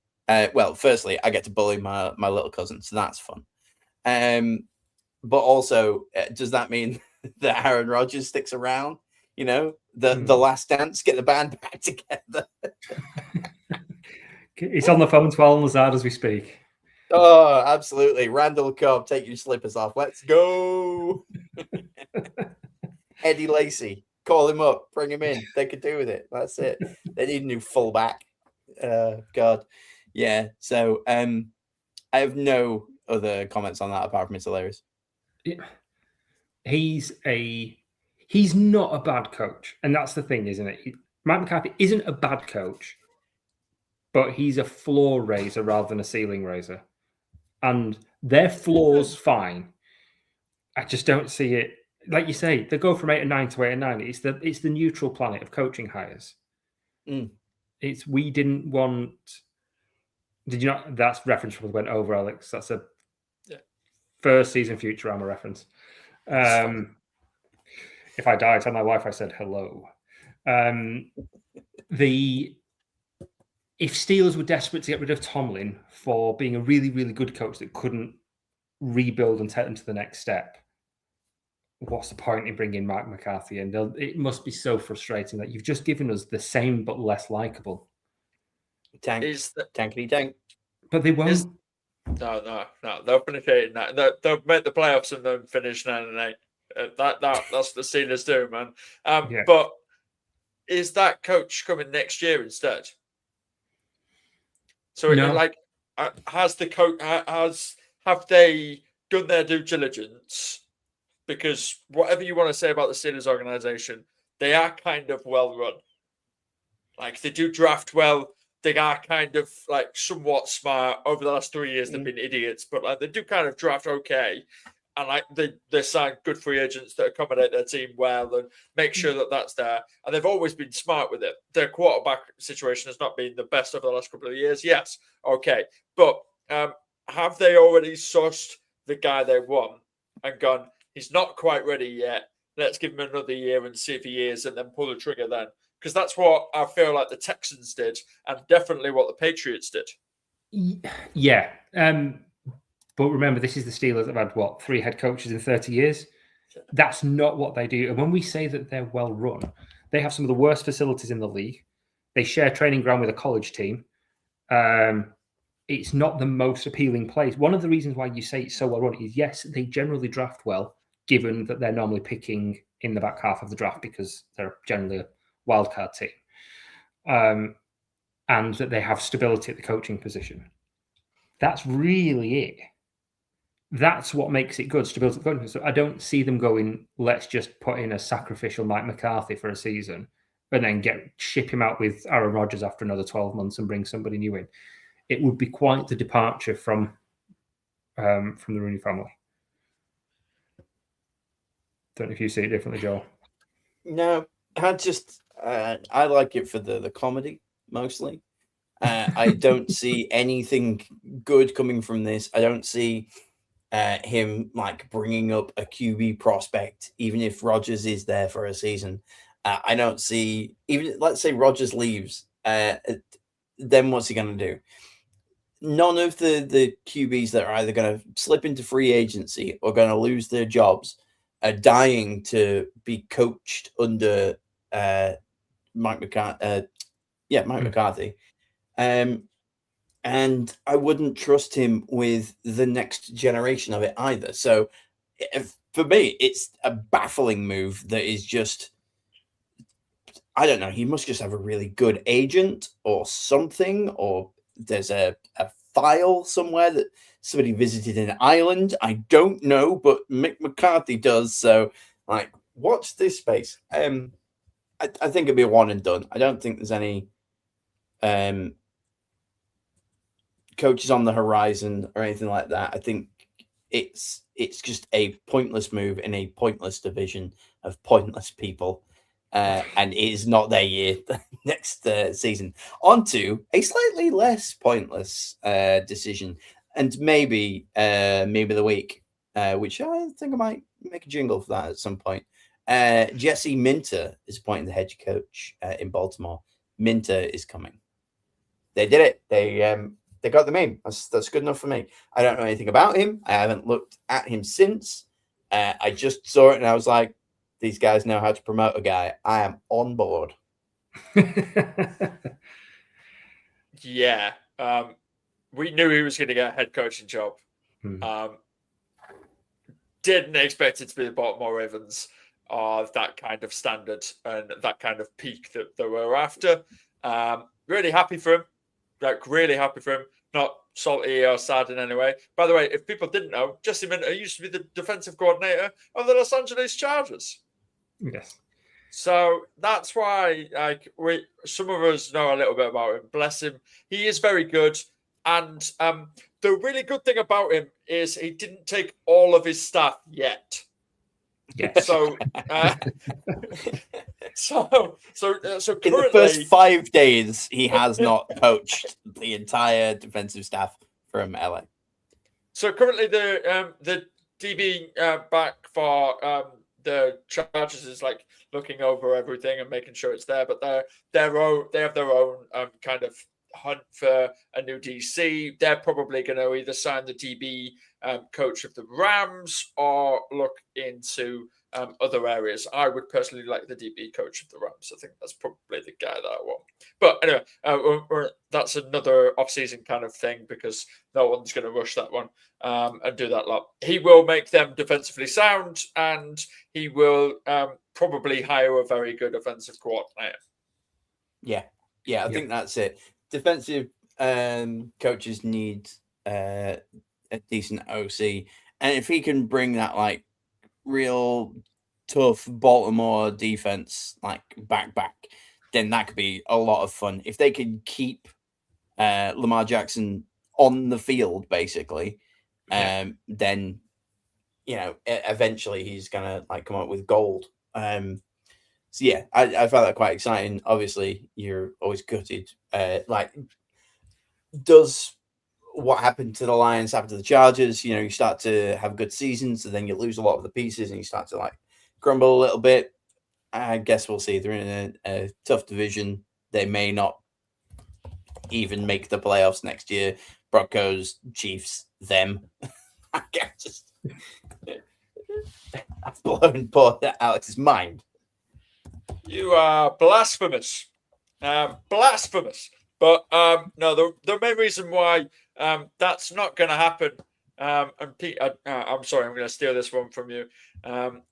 firstly, I get to bully my little cousin, so that's fun. But also, does that mean that Aaron Rodgers sticks around? The last dance, get the band back together. He's on the phone to Alan Lazard as we speak. Oh, absolutely. Randall Cobb, take your slippers off. Let's go. Eddie Lacy, call him up, bring him in. They could do with it. That's it. They need a new fullback. God. Yeah. So I have no other comments on that apart from it's hilarious? He's not a bad coach, and that's the thing, isn't it? Mike McCarthy isn't a bad coach, but he's a floor raiser rather than a ceiling raiser, and their floor's fine. I just don't see it. Like you say, they go from 8 and 9 to 8 and 9. It's the neutral planet of coaching hires. We didn't want. Did you not? That's reference probably went over, Alex. That's a first season Futurama reference. If I die, tell my wife I said hello. If Steelers were desperate to get rid of Tomlin for being a really, really good coach that couldn't rebuild and take them to the next step, what's the point in bringing Mike McCarthy in? It must be so frustrating that you've just given us the same but less likable. Tankety tank. But they won't. No. They'll finish 8 and 9. They'll make the playoffs and then finish 9 and 8. That's the Steelers do, man. But is that coach coming next year instead? So, No. has the coach have they done their due diligence? Because whatever you want to say about the Steelers organization, they are kind of well run. Like, they do draft well. They are kind of like somewhat smart. Over the last 3 years, they've been idiots, but like they do kind of draft okay. And like they sign good free agents that accommodate their team well and make sure that that's there. And they've always been smart with it. Their quarterback situation has not been the best over the last couple of years. Yes, okay. But have they already sourced the guy they want and gone, he's not quite ready yet. Let's give him another year and see if he is and then pull the trigger then. Because that's what I feel like the Texans did and definitely what the Patriots did. Yeah. But remember, this is the Steelers that have had, 3 head coaches in 30 years? That's not what they do. And when we say that they're well run, they have some of the worst facilities in the league. They share training ground with a college team. It's not the most appealing place. One of the reasons why you say it's so well run is, yes, they generally draft well, given that they're normally picking in the back half of the draft because they're generally a wildcard team. And that they have stability at the coaching position. That's really it. That's what makes it good, stability at the coaching. So I don't see them going, let's just put in a sacrificial Mike McCarthy for a season and then ship him out with Aaron Rodgers after another 12 months and bring somebody new in. It would be quite the departure from the Rooney family. Don't know if you see it differently, Joel. No, I like it for the comedy mostly. I don't see anything good coming from this. I don't see him like bringing up a QB prospect, even if Rodgers is there for a season. I don't see, even let's say Rodgers leaves, then what's he going to do? None of the QBs that are either going to slip into free agency or going to lose their jobs are dying to be coached under Mike McCarthy. McCarthy. And I wouldn't trust him with the next generation of it either. So for me, it's a baffling move that is just, I don't know. He must just have a really good agent or something, or there's a file somewhere that somebody visited in Ireland. I don't know, but Mick McCarthy does. So, like, watch this space. I think it'd be a one and done. I don't think there's any coaches on the horizon or anything like that. I think it's just a pointless move in a pointless division of pointless people. And it is not their year next season. On to a slightly less pointless decision, and maybe the week, which I think I might make a jingle for that at some point. Jesse Minter is appointed the head coach in Baltimore. Minter is coming. They did it. They got them in. That's good enough for me. I don't know anything about him. I haven't looked at him since. I just saw it and I was like, these guys know how to promote a guy. I am on board. Yeah. We knew he was going to get a head coaching job. Didn't expect it to be the Baltimore Ravens of that kind of standard and that kind of peak that they were after. Really happy for him. Really happy for him. not salty or sad in any way. By the way, if people didn't know, Jesse Minter used to be the defensive coordinator of the Los Angeles Chargers. Yes. So that's why, like, some of us know a little bit about him. Bless him. He is very good. And the really good thing about him is he didn't take all of his staff yet. Yes. So, so In currently, the first 5 days, he has not poached the entire defensive staff from LA. So currently, the DB back for the Chargers is like looking over everything and making sure it's there. But they have their own kind of hunt for a new DC. They're probably going to either sign the DB coach of the Rams or look into other areas. I would personally like the DB coach of the Rams. I think that's probably the guy that I want. But anyway, that's another off-season kind of thing because no one's going to rush that one and do that lot. He will make them defensively sound, and he will probably hire a very good offensive coordinator. Yeah, I think that's it. Defensive coaches need a decent OC, and if he can bring that like real tough Baltimore defense like back, then that could be a lot of fun. If they can keep Lamar Jackson on the field, basically, then eventually he's gonna like come up with gold. So yeah, I found that quite exciting. Obviously, you're always gutted. Does what happened to the Lions happen to the Chargers? You start to have good seasons, and then you lose a lot of the pieces, and you start to like grumble a little bit. I guess we'll see. They're in a tough division. They may not even make the playoffs next year. Broncos, Chiefs, them. I can't just. I've blown poor Alex's mind. You are blasphemous. Blasphemous. But no, the main reason why that's not going to happen, and Pete, I'm sorry, I'm going to steal this one from you,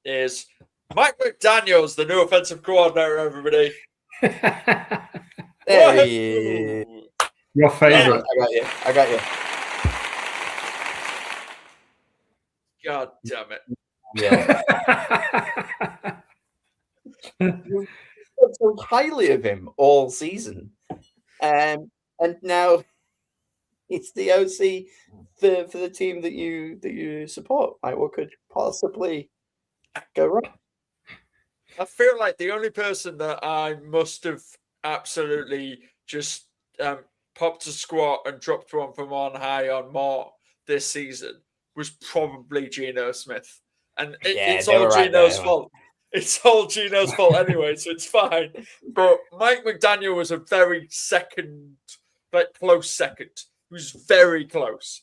is Mike McDaniel's the new offensive coordinator, everybody. There he is. Your favorite. I got you. God damn it. Yeah. So highly of him all season. And now it's the OC for the team that you support. Like, what could possibly go wrong? I feel like the only person that I must have absolutely just popped a squat and dropped one from on high on more this season was probably Geno Smith. And it's all Geno's fault. It's all Geno's fault anyway, so it's fine. But Mike McDaniel was a very close second. He was very close.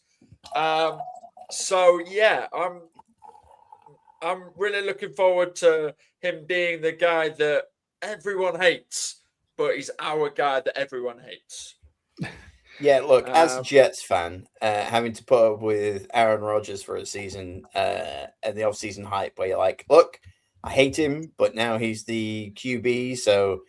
So yeah, I'm really looking forward to him being the guy that everyone hates, but he's our guy that everyone hates. Yeah, look, as a Jets fan, having to put up with Aaron Rodgers for a season and the off-season hype where you're like, look, I hate him, but now he's the QB, so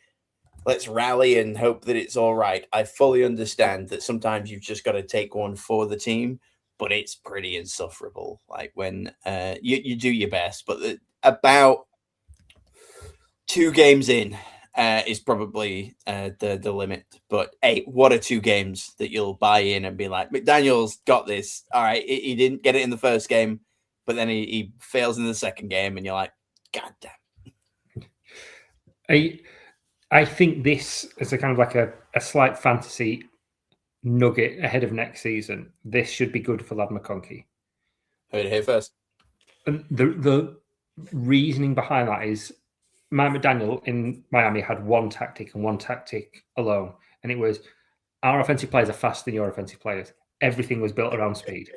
let's rally and hope that it's all right. I fully understand that sometimes you've just got to take one for the team, but it's pretty insufferable. Like when you do your best, but about 2 games in is probably the limit. But hey, what are 2 games that you'll buy in and be like, McDaniel's got this. All right, he didn't get it in the first game, but then he fails in the second game, and you're like, God damn. I think this is a kind of like a slight fantasy nugget ahead of next season. This should be good for Ladd McConkey. Heard it here first. And the reasoning behind that is Mike McDaniel in Miami had one tactic and one tactic alone. And it was, our offensive players are faster than your offensive players. Everything was built around speed.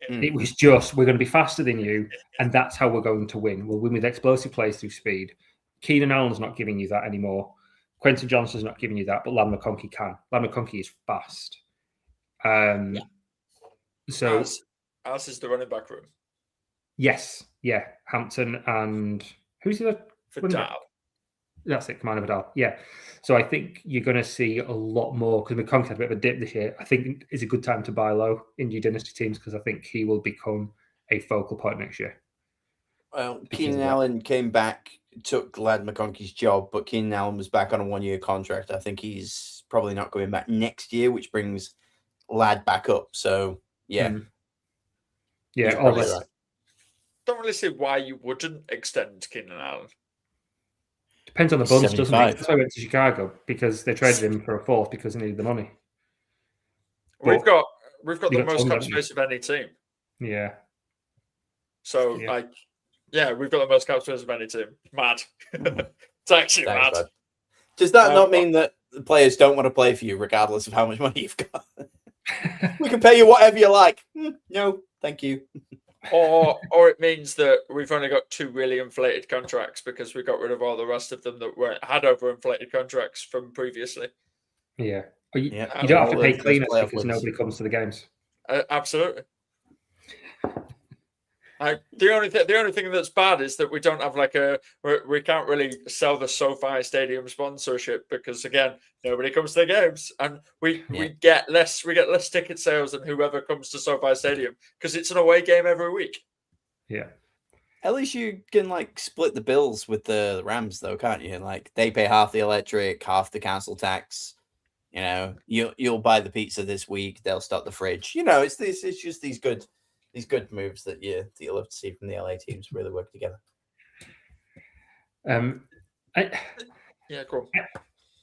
It was just, we're going to be faster than you, and that's how we're going to win. We'll win with explosive plays through speed. Keenan Allen's not giving you that anymore. Quentin Johnston's not giving you that, but Ladd McConkey can. Ladd McConkey is fast. So ours is the running back room. Yes, yeah. Hampton and who's the other? Vidal. That's it, Kamani Vidal. Yeah. So I think you're going to see a lot more because McConkey had a bit of a dip this year. I think it's a good time to buy low in your dynasty teams because I think he will become a focal point next year. Well, Because Keenan of that. Allen came back, took Lad McConkey's job, but Keenan Allen was back on a 1-year contract. I think he's probably not going back next year, which brings Lad back up. So, yeah. Yeah, you're probably unless right. Don't really see why you wouldn't extend Keenan Allen. depends on the bunch, doesn't it? 75. That's why I went to Chicago because they traded him for a fourth because they needed the money. We've But got you the got most Tom, cap don't you? space of any team. Yeah. So Yeah. we've got the most cap space of any team. Mad. It's actually Thanks, mad. bud. Does that not Um, mean that the players don't want to play for you, regardless of how much money you've got? We can pay you whatever you like. No, thank you. Or it means that we've only got 2 really inflated contracts because we got rid of all the rest of them that had overinflated contracts from previously. Yeah. You Yeah, don't have to all pay those cleaners playoff because wins. nobody comes to the games. Absolutely. The only thing that's bad is that we don't have we can't really sell the SoFi Stadium sponsorship because again nobody comes to the games and we get less ticket sales than whoever comes to SoFi Stadium because it's an away game every week. Yeah. At least you can split the bills with the Rams, though, can't you? Like they pay half the electric, half the council tax. You know, you'll buy the pizza this week. They'll stock the fridge. You know, it's just these good moves that you'll love to see from the LA teams really work together. Yeah, cool.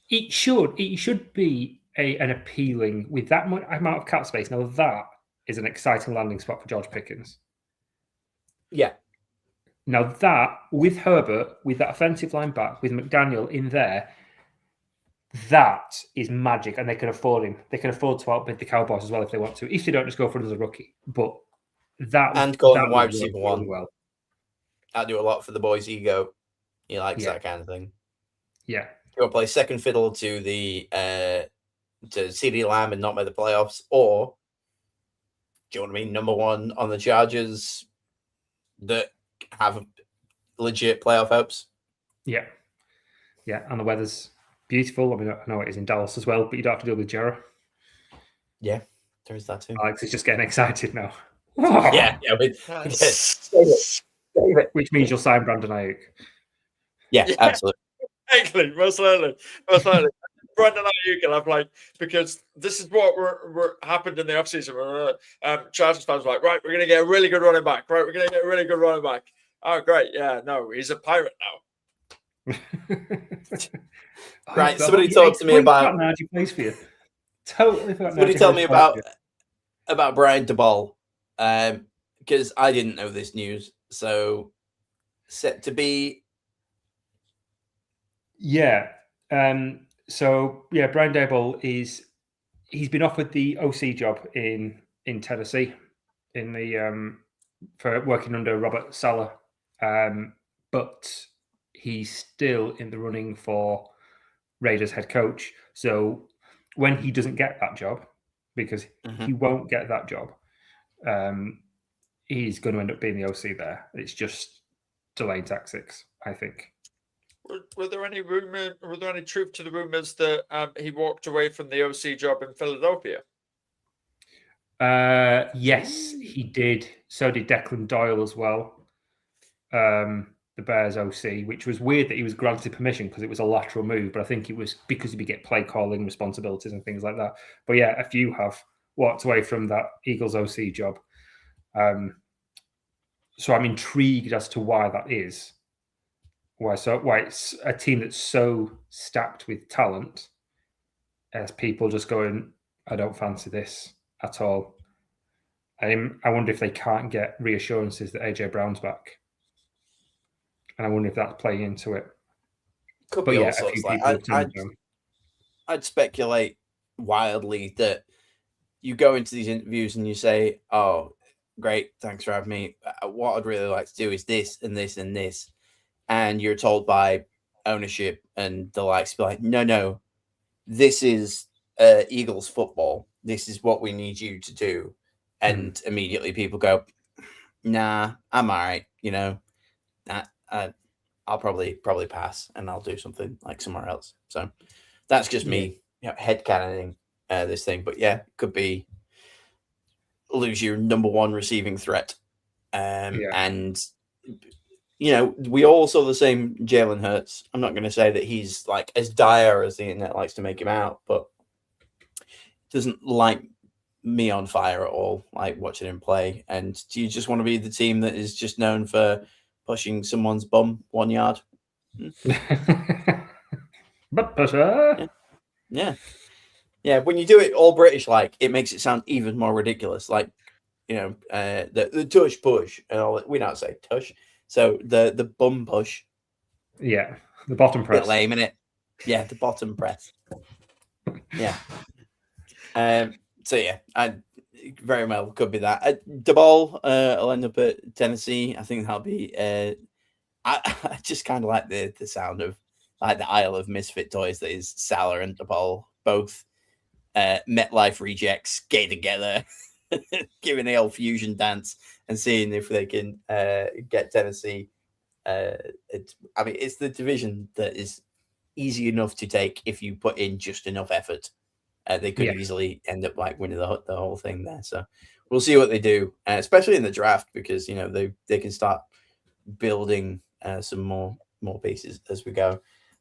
It should be an appealing with that much amount of cap space. Now that is an exciting landing spot for George Pickens. Yeah. Now that with Herbert, with that offensive line back, with McDaniel in there, that is magic, and they can afford him. They can afford to outbid the Cowboys as well if they want to, if they don't just go for him as a rookie. But that And call him that wide would work receiver really one. well. I do a lot for the boys' ego. He likes Yeah. that kind of thing. Yeah. You want to play second fiddle to the to CeeDee Lamb and not make the playoffs, or do you want to be number one on the Chargers that have legit playoff hopes? Yeah. Yeah. And the weather's beautiful. I mean, I know it is in Dallas as well, but you don't have to deal with Jarrah. Yeah, there is that too. Alex is just getting excited now. Yeah. Which means you'll sign Brandon Ayuk. Yeah, absolutely. Exactly, most certainly. Brandon Ayuk will have because this is what happened in the offseason. Chargers fans were like, right, we're going to get a really good running back. Right, we're going to get a really good running back. Oh, great. Yeah, no, he's a pirate now. Right, somebody talk to me about Najee plays for you. Totally forgot. Somebody tell me about Brian Daboll, because I didn't know this news. So set to be. Yeah. Brian Daboll he's been offered the OC job in Tennessee in the for working under Robert Saleh, but he's still in the running for Raiders head coach. So when he doesn't get that job, because he won't get that job, he's going to end up being the OC there. It's just delaying tactics, I think. Were there any truth to the rumors that he walked away from the OC job in Philadelphia? Yes, he did. So did Declan Doyle as well. The Bears OC, which was weird that he was granted permission because it was a lateral move, but I think it was because he'd get play calling responsibilities and things like that. But yeah, a few have walked away from that Eagles OC job. So I'm intrigued as to why that is. Why it's a team that's so stacked with talent as people just going, I don't fancy this at all. I wonder if they can't get reassurances that AJ Brown's back. And I wonder if that's playing into it. Could But be yeah, all a sorts. few people have turned down. I'd speculate wildly that you go into these interviews and you say, "Oh, great, thanks for having me. What I'd really like to do is this and this and this," and you're told by ownership and the likes, be like, "No, this is Eagles football. This is what we need you to do," and immediately people go, "Nah, I'm all right." You know, I'll probably pass and I'll do something like somewhere else. So that's just me, headcanoning this thing. But yeah, could be lose your number one receiving threat. And we all saw the same Jalen Hurts. I'm not going to say that he's like as dire as the internet likes to make him out, but doesn't light me on fire at all, like watching him play. And do you just want to be the team that is just known for pushing someone's bum 1 yard? But pusher. Yeah. When you do it all British, like it makes it sound even more ridiculous. Like, the tush push and all that. We don't say tush. So the bum push. Yeah. The bottom press. Bit lame, innit? Yeah, the bottom press. Yeah. So yeah, I very well could be that. DeBall will end up at Tennessee. I think that'll be. I just kind of like the sound of like the Isle of Misfit Toys that is Salah and DeBall, both MetLife rejects, get together, giving the old fusion dance and seeing if they can get Tennessee. It's the division that is easy enough to take if you put in just enough effort. They could easily end up like winning the whole thing there. So we'll see what they do, especially in the draft, because they can start building some more pieces as we go.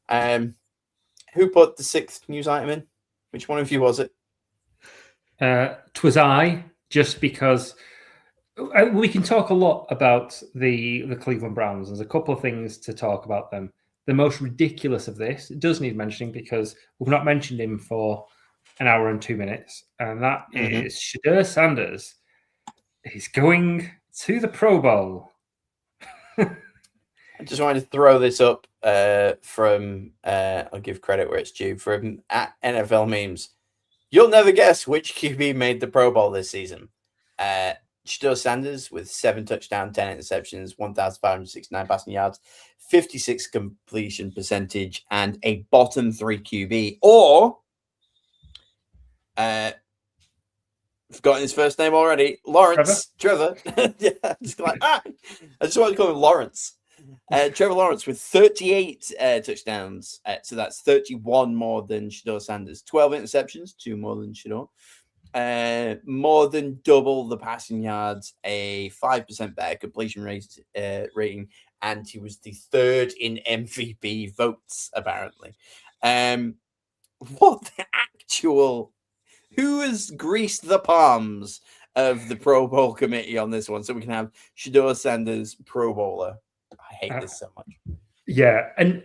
Who put the 6th news item in? Which one of you was it? 'Twas I, just because we can talk a lot about the Cleveland Browns. There's a couple of things to talk about them. The most ridiculous of this, it does need mentioning because we've not mentioned him for an hour and 2 minutes, and that is Shedeur Sanders. He's going to the Pro Bowl. I just wanted to throw this up from, I'll give credit where it's due, from at NFL Memes. You'll never guess which QB made the Pro Bowl this season. Shedeur Sanders with 7 touchdowns, 10 interceptions, 1,569 passing yards, 56 completion percentage, and a bottom 3 QB. Or, forgotten his first name already, Lawrence. Trevor. Yeah, I just want to call him Lawrence. Trevor Lawrence with 38 touchdowns. So that's 31 more than Shedeur Sanders. 12 interceptions, 2 more than Shedeur. More than double the passing yards, a 5% better completion rating, and he was the 3rd in MVP votes, apparently. What the actual... Who has greased the palms of the Pro Bowl committee on this one so we can have Shedeur Sanders Pro Bowler? I hate this so much. Yeah, and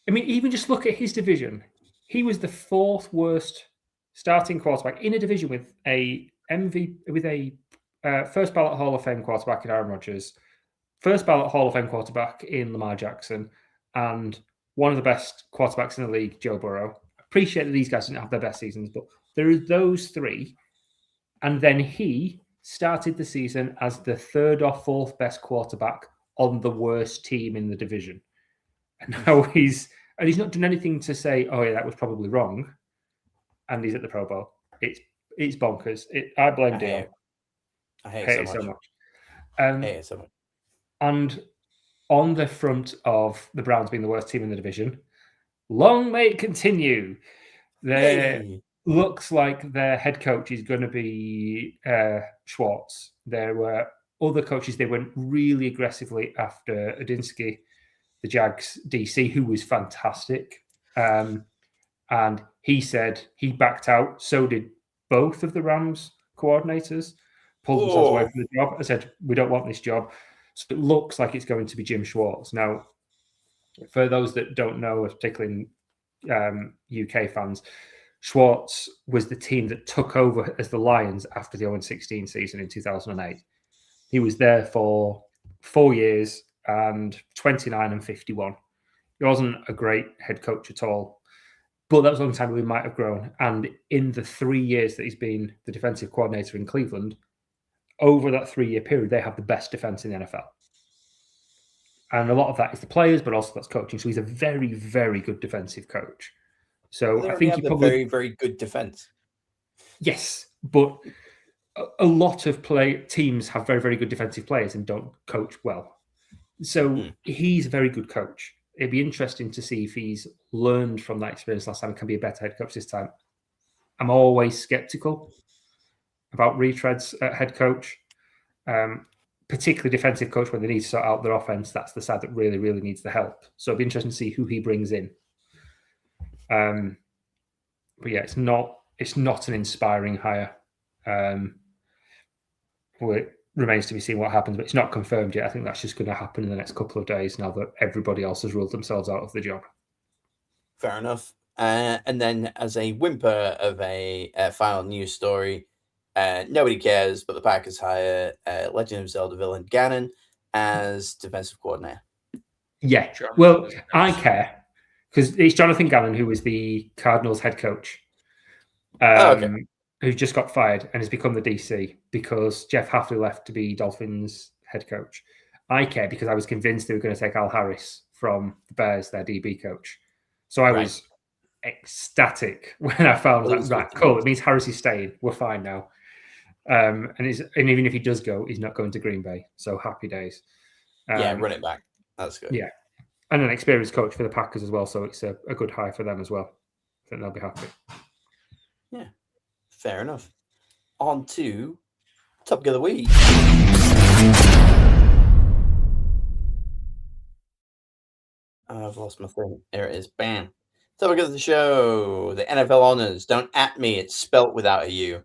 I mean, even just look at his division. He was the 4th worst starting quarterback in a division with a first ballot Hall of Fame quarterback in Aaron Rodgers, first ballot Hall of Fame quarterback in Lamar Jackson, and one of the best quarterbacks in the league, Joe Burrow. I appreciate that these guys didn't have their best seasons, but there are those 3. And then he started the season as the 3rd or 4th best quarterback on the worst team in the division. And now he's not done anything to say, oh yeah, that was probably wrong. And he's at the Pro Bowl. It's bonkers. I blame Dio. I hate it so much. I hate it so much. And on the front of the Browns being the worst team in the division, long may it continue. Looks like their head coach is going to be Schwartz. There were other coaches. They went really aggressively after Adinsky, the Jags DC, who was fantastic. And he said he backed out. So did both of the Rams coordinators. Pulled themselves away from the job. I said, we don't want this job. So it looks like it's going to be Jim Schwartz. Now, for those that don't know, particularly UK fans, Schwartz was the team that took over as the Lions after the 0-16 season in 2008. He was there for 4 years and 29-51. He wasn't a great head coach at all, but that was a long time we might have grown. And in the 3 years that he's been the defensive coordinator in Cleveland, over that 3-year period, they have the best defense in the NFL. And a lot of that is the players, but also that's coaching. So he's a very, very good defensive coach. So I think he probably very, very good defense. Yes, but a lot of teams have very, very good defensive players and don't coach well. So he's a very good coach. It'd be interesting to see if he's learned from that experience last time and can be a better head coach this time. I'm always skeptical about retreads at head coach, particularly defensive coach when they need to sort out their offense. That's the side that really, really needs the help. So it'd be interesting to see who he brings in. But yeah, it's not an inspiring hire. Well, it remains to be seen what happens, but it's not confirmed yet. I think that's just going to happen in the next couple of days now that everybody else has ruled themselves out of the job. Fair enough. And then, as a whimper of a final news story, nobody cares, but the Packers hire Legend of Zelda villain Ganon as defensive coordinator. Yeah, well, I care because it's Jonathan Gannon, who was the Cardinals head coach, who just got fired and has become the DC because Jeff Hafley left to be Dolphins head coach. I care because I was convinced they were going to take Al Harris from the Bears, their DB coach. So I was ecstatic when I found that. Right, cool. It means Harris is staying. We're fine now. And even if he does go, he's not going to Green Bay. So happy days. Run it back. That's good. Yeah. And an experienced coach for the Packers as well. So it's a good hire for them as well. I think they'll be happy. Yeah. Fair enough. On to Topic of the Week. I've lost my thing. There it is. Bam. Topic of the show. The NFL honors. Don't at me. It's spelt without a U.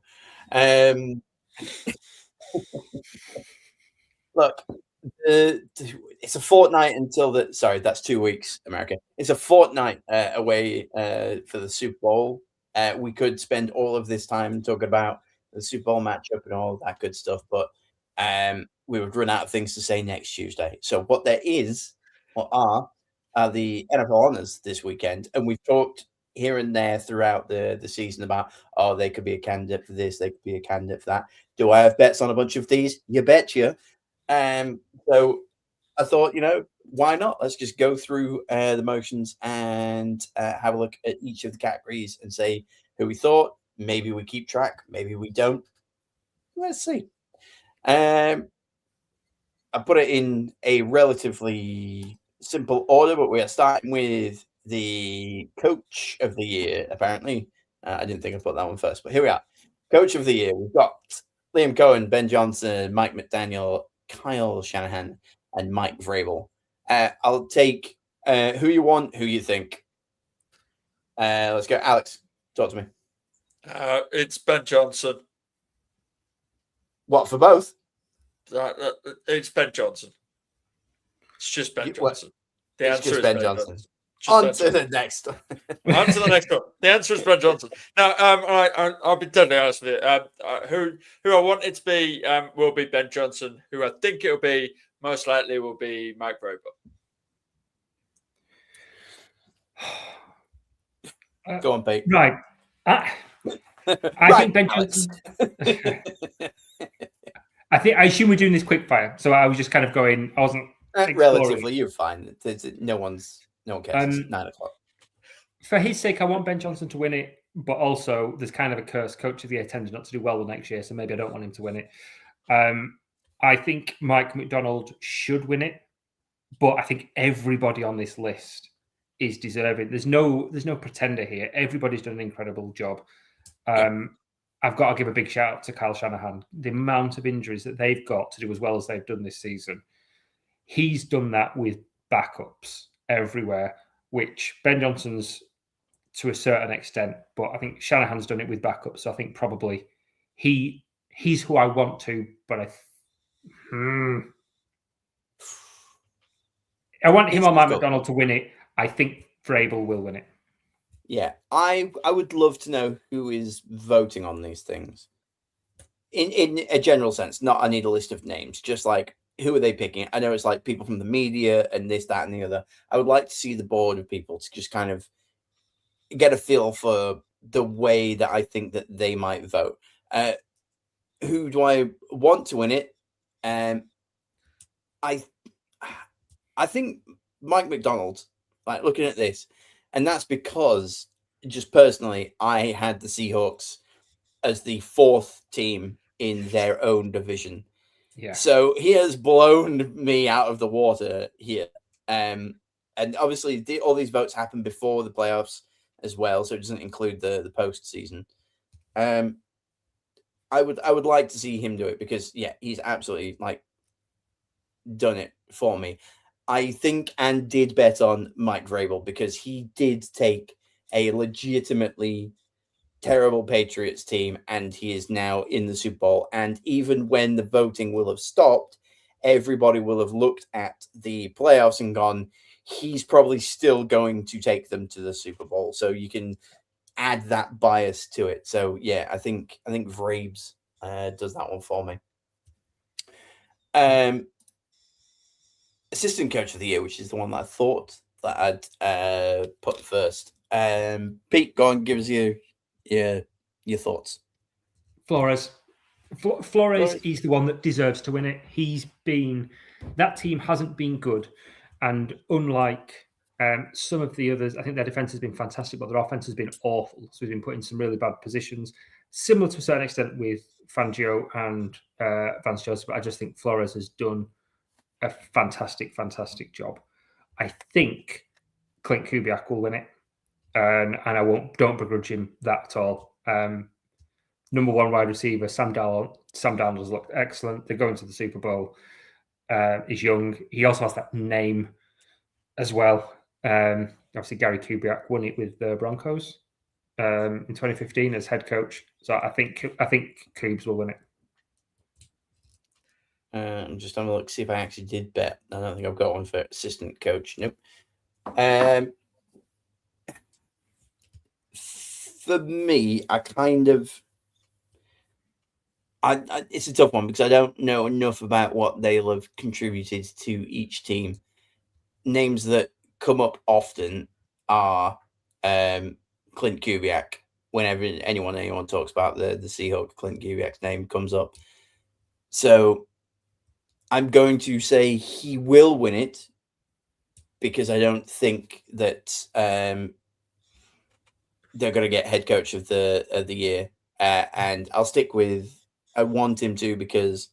Look, it's a fortnight until the. Sorry, that's 2 weeks, America. It's a fortnight away for the Super Bowl. We could spend all of this time talking about the Super Bowl matchup and all that good stuff, but we would run out of things to say next Tuesday. So what there is, or are the NFL honors this weekend, and we've talked here and there throughout the season about, they could be a candidate for this, they could be a candidate for that. Do I have bets on a bunch of these? You betcha. So I thought, why not? Let's just go through the motions and have a look at each of the categories and say who we thought. Maybe we keep track, maybe we don't. Let's see. I put it in a relatively simple order, but we are starting with the Coach of the Year, apparently. I didn't think I'd put that one first, but here we are. Coach of the Year. We've got Liam Cohen, Ben Johnson, Mike McDaniel, Kyle Shanahan, and Mike Vrabel. I'll take who you want, who you think. Let's go. Alex, talk to me. It's Ben Johnson. What, for both? It's Ben Johnson. It's just Ben Johnson. The answer is Ben Johnson. On to the next one. On to the next one. The answer is Ben Johnson. Now, I'll be totally honest with you. Who I want it to be will be Ben Johnson. Who I think it will be, most likely, will be Mike Vrabel. Go on, Pete. Right. I think Ben Johnson. I assume we're doing this quick fire. So I was just kind of going. I wasn't. Relatively, you're fine. No one cares. It's 9 o'clock. For his sake, I want Ben Johnson to win it, but also there's kind of a curse. Coach of the Year tends not to do well the next year, so maybe I don't want him to win it. I think Mike McDonald should win it, but I think everybody on this list is deserving. There's no pretender here. Everybody's done an incredible job. I've got to give a big shout out to Kyle Shanahan. The amount of injuries that they've got to do as well as they've done this season. He's done that with backups everywhere, which Ben Johnson's to a certain extent, but I think Shanahan's done it with backups. So I think probably he's who I want to, but I want him on Mike McDonald to win it. I think Vrabel will win it. Yeah, I would love to know who is voting on these things. In a general sense, not I need a list of names, just like who are they picking? I know it's like people from the media and this, that, and the other. I would like to see the board of people to just kind of get a feel for the way that I think that they might vote. Who do I want to win it? I think Mike McDonald, like looking at this, and that's because just personally, I had the Seahawks as the 4th team in their own division. Yeah. So he has blown me out of the water here. And obviously all these votes happen before the playoffs as well, so it doesn't include the postseason. I would like to see him do it because he's absolutely like done it for me. I think and did bet on Mike Vrabel because he did take a legitimately terrible Patriots team and he is now in the Super Bowl. And even when the voting will have stopped, everybody will have looked at the playoffs and gone, he's probably still going to take them to the Super Bowl. So you can add that bias to it. So I think Vrabes does that one for me. Assistant Coach of the Year, which is the one that I thought that I'd put first. Pete, go on, give us your thoughts. Flores. Flores is the one that deserves to win it. That team hasn't been good. And unlike some of the others, I think their defense has been fantastic, but their offense has been awful. So we've been put in some really bad positions, similar to a certain extent with Fangio and Vance Joseph. But I just think Flores has done a fantastic, fantastic job. I think Clint Kubiak will win it. And I don't begrudge him that at all. Number one wide receiver, Sam Darnold has looked excellent. They're going to the Super Bowl. He's young. He also has that name as well. Obviously, Gary Kubiak won it with the Broncos in 2015 as head coach. So I think Kubes will win it. I'm just having a look, see if I actually did bet. I don't think I've got one for assistant coach. Nope. For me, it's a tough one because I don't know enough about what they'll have contributed to each team. Names that come up often are Clint Kubiak. Whenever anyone talks about the Seahawks, Clint Kubiak's name comes up. So I'm going to say he will win it because I don't think that they're going to get head coach of the year. And I'll stick with I want him to because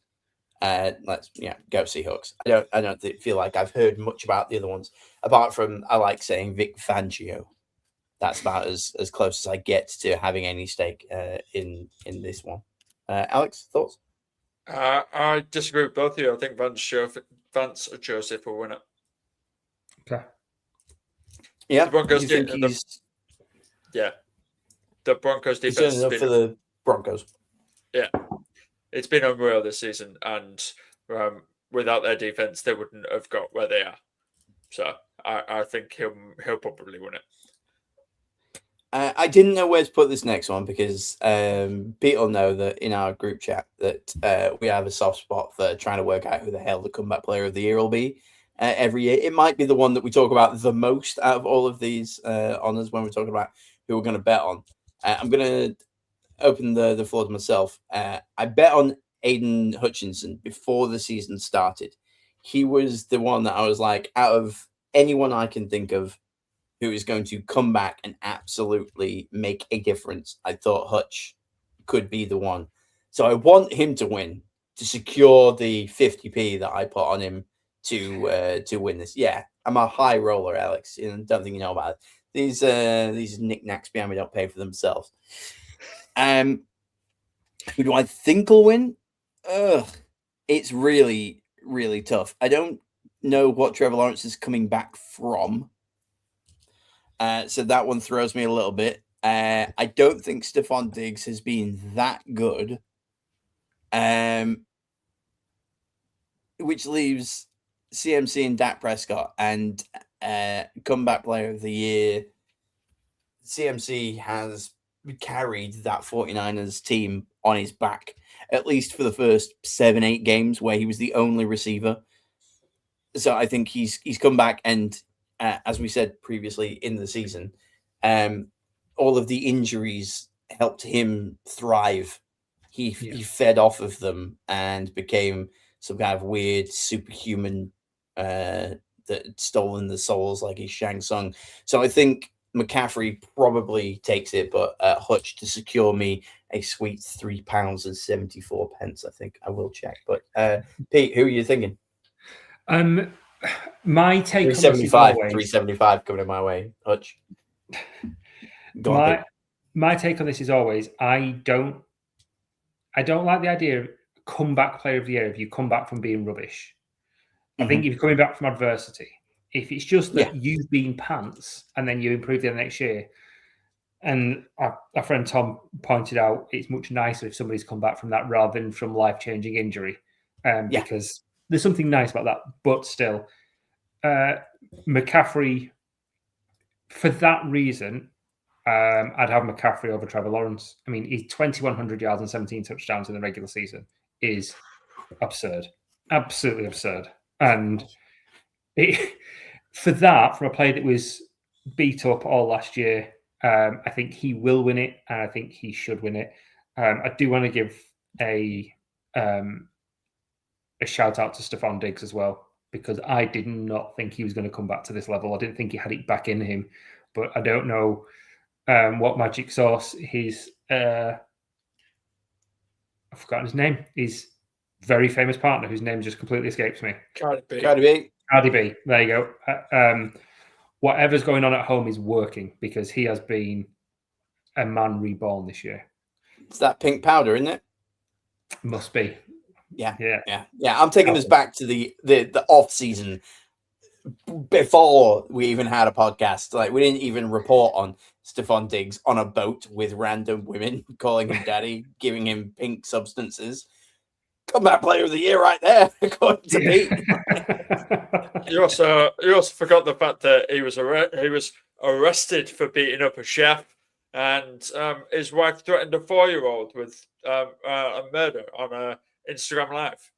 let's go Seahawks. I don't feel like I've heard much about the other ones apart from I like saying Vic Fangio. That's about as close as I get to having any stake in this one. Alex, thoughts? I disagree with both of you. I think Vance Joseph will win it. Okay. Yeah, the Broncos. The Broncos defense has been for the Broncos. Yeah, it's been unreal this season, and without their defense, they wouldn't have got where they are. So I think he'll probably win it. I didn't know where to put this next one because Pete will know that in our group chat that we have a soft spot for trying to work out who the hell the comeback player of the year will be every year. It might be the one that we talk about the most out of all of these honors when we're talking about who we're going to bet on. I'm going to open the floor to myself. I bet on Aiden Hutchinson before the season started. He was the one that I was like, out of anyone I can think of who is going to come back and absolutely make a difference, I thought Hutch could be the one. So I want him to win to secure the 50p that I put on him to win this. Yeah, I'm a high roller, Alex. And don't think you know about it. These knickknacks behind me don't pay for themselves. Who do I think will win? It's really, really tough. I don't know what Trevor Lawrence is coming back from. So that one throws me a little bit. I don't think Stephon Diggs has been that good. Which leaves CMC and Dak Prescott and comeback player of the year. CMC has carried that 49ers team on his back, at least for the first 7-8 games where he was the only receiver. So I think he's come back and as we said previously in the season, all of the injuries helped him thrive. He fed off of them and became some kind of weird superhuman that had stolen the souls like he's Shang Tsung. So I think McCaffrey probably takes it, but Hutch to secure me a sweet £3.74. I think I will check. But Pete, who are you thinking? My take on this is 375, always 375 coming in my way. Hutch. Go on, Pete. my take on this is always I don't like the idea of comeback player of the year if you come back from being rubbish. I think if you're coming back from adversity, if it's just that you've been pants and then you improve the next year, and our friend Tom pointed out it's much nicer if somebody's come back from that rather than from life-changing injury, because there's something nice about that. But still, McCaffrey, for that reason, I'd have McCaffrey over Trevor Lawrence. I mean, he's 2,100 yards and 17 touchdowns in the regular season is absurd, absolutely absurd. And for that, from a player that was beat up all last year, I think he will win it, and I think he should win it. I do want to give a shout out to Stephon Diggs as well, because I did not think he was going to come back to this level. I didn't think he had it back in him, but I don't know what magic sauce his I've forgotten his name. His very famous partner, whose name just completely escapes me. Cardi B. Cardi B. There you go. Whatever's going on at home is working because he has been a man reborn this year. It's that pink powder, isn't it? Must be. Yeah. I'm taking this back to the off season before we even had a podcast. Like, we didn't even report on Stephon Diggs on a boat with random women calling him daddy, giving him pink substances. Comeback player of the year right there, according to me. You also forgot the fact that he was arrested for beating up a chef, and his wife threatened a 4-year-old with a murder on a Instagram Live.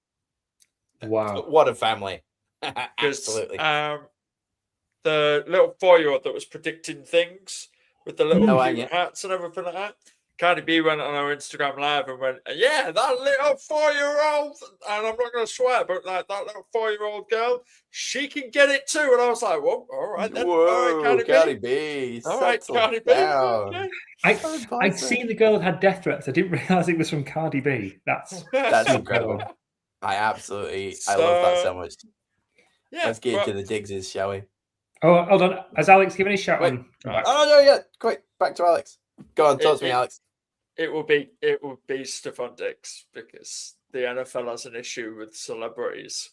Wow, what a family! Absolutely. The little 4-year-old that was predicting things with the little hats and everything like that. Cardi B went on our Instagram Live and went, "Yeah, that little 4-year-old," and I'm not going to swear, but like that little 4-year-old girl, she can get it too. And I was like, "Whoa, all right then, whoa, all right, Cardi B, all right, Cardi B." Okay. I'd seen the girl had death threats. I didn't realize it was from Cardi B. That's incredible. I love that so much. Yeah, let's get into the Diggses, shall we? Oh, hold on. Has Alex given his shout on? Oh no, yeah. Quick, back to Alex. Go on, talk to me, Alex. It will be Stephon Diggs because the NFL has an issue with celebrities.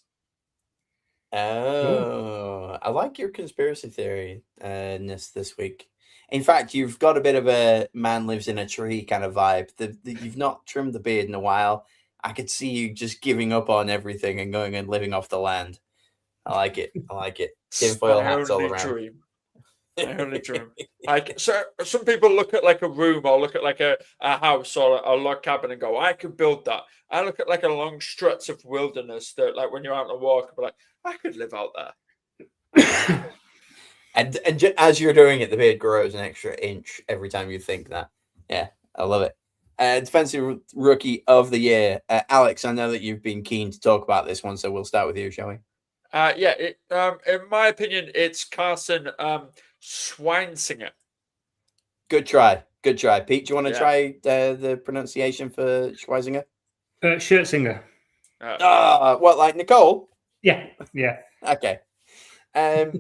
Oh, I like your conspiracy theory this week. In fact, you've got a bit of a man lives in a tree kind of vibe. You've not trimmed the beard in a while. I could see you just giving up on everything and going and living off the land. I like it. Tinfoil hats all around. Dream. My only dream. Like, so some people look at like a room or look at like a house or a log cabin and go, "I could build that." I look at like a long stretch of wilderness that, like, when you're out on a walk, I'm like, "I could live out there." and as you're doing it, the beard grows an extra inch every time you think that. Yeah, I love it. Defensive Rookie of the Year, Alex. I know that you've been keen to talk about this one, so we'll start with you, shall we? In my opinion, it's Carson Schweinsinger. Good try. Pete, do you want to try the pronunciation for Schweinsinger? Scherzinger. What, like Nicole? Yeah. Okay. Do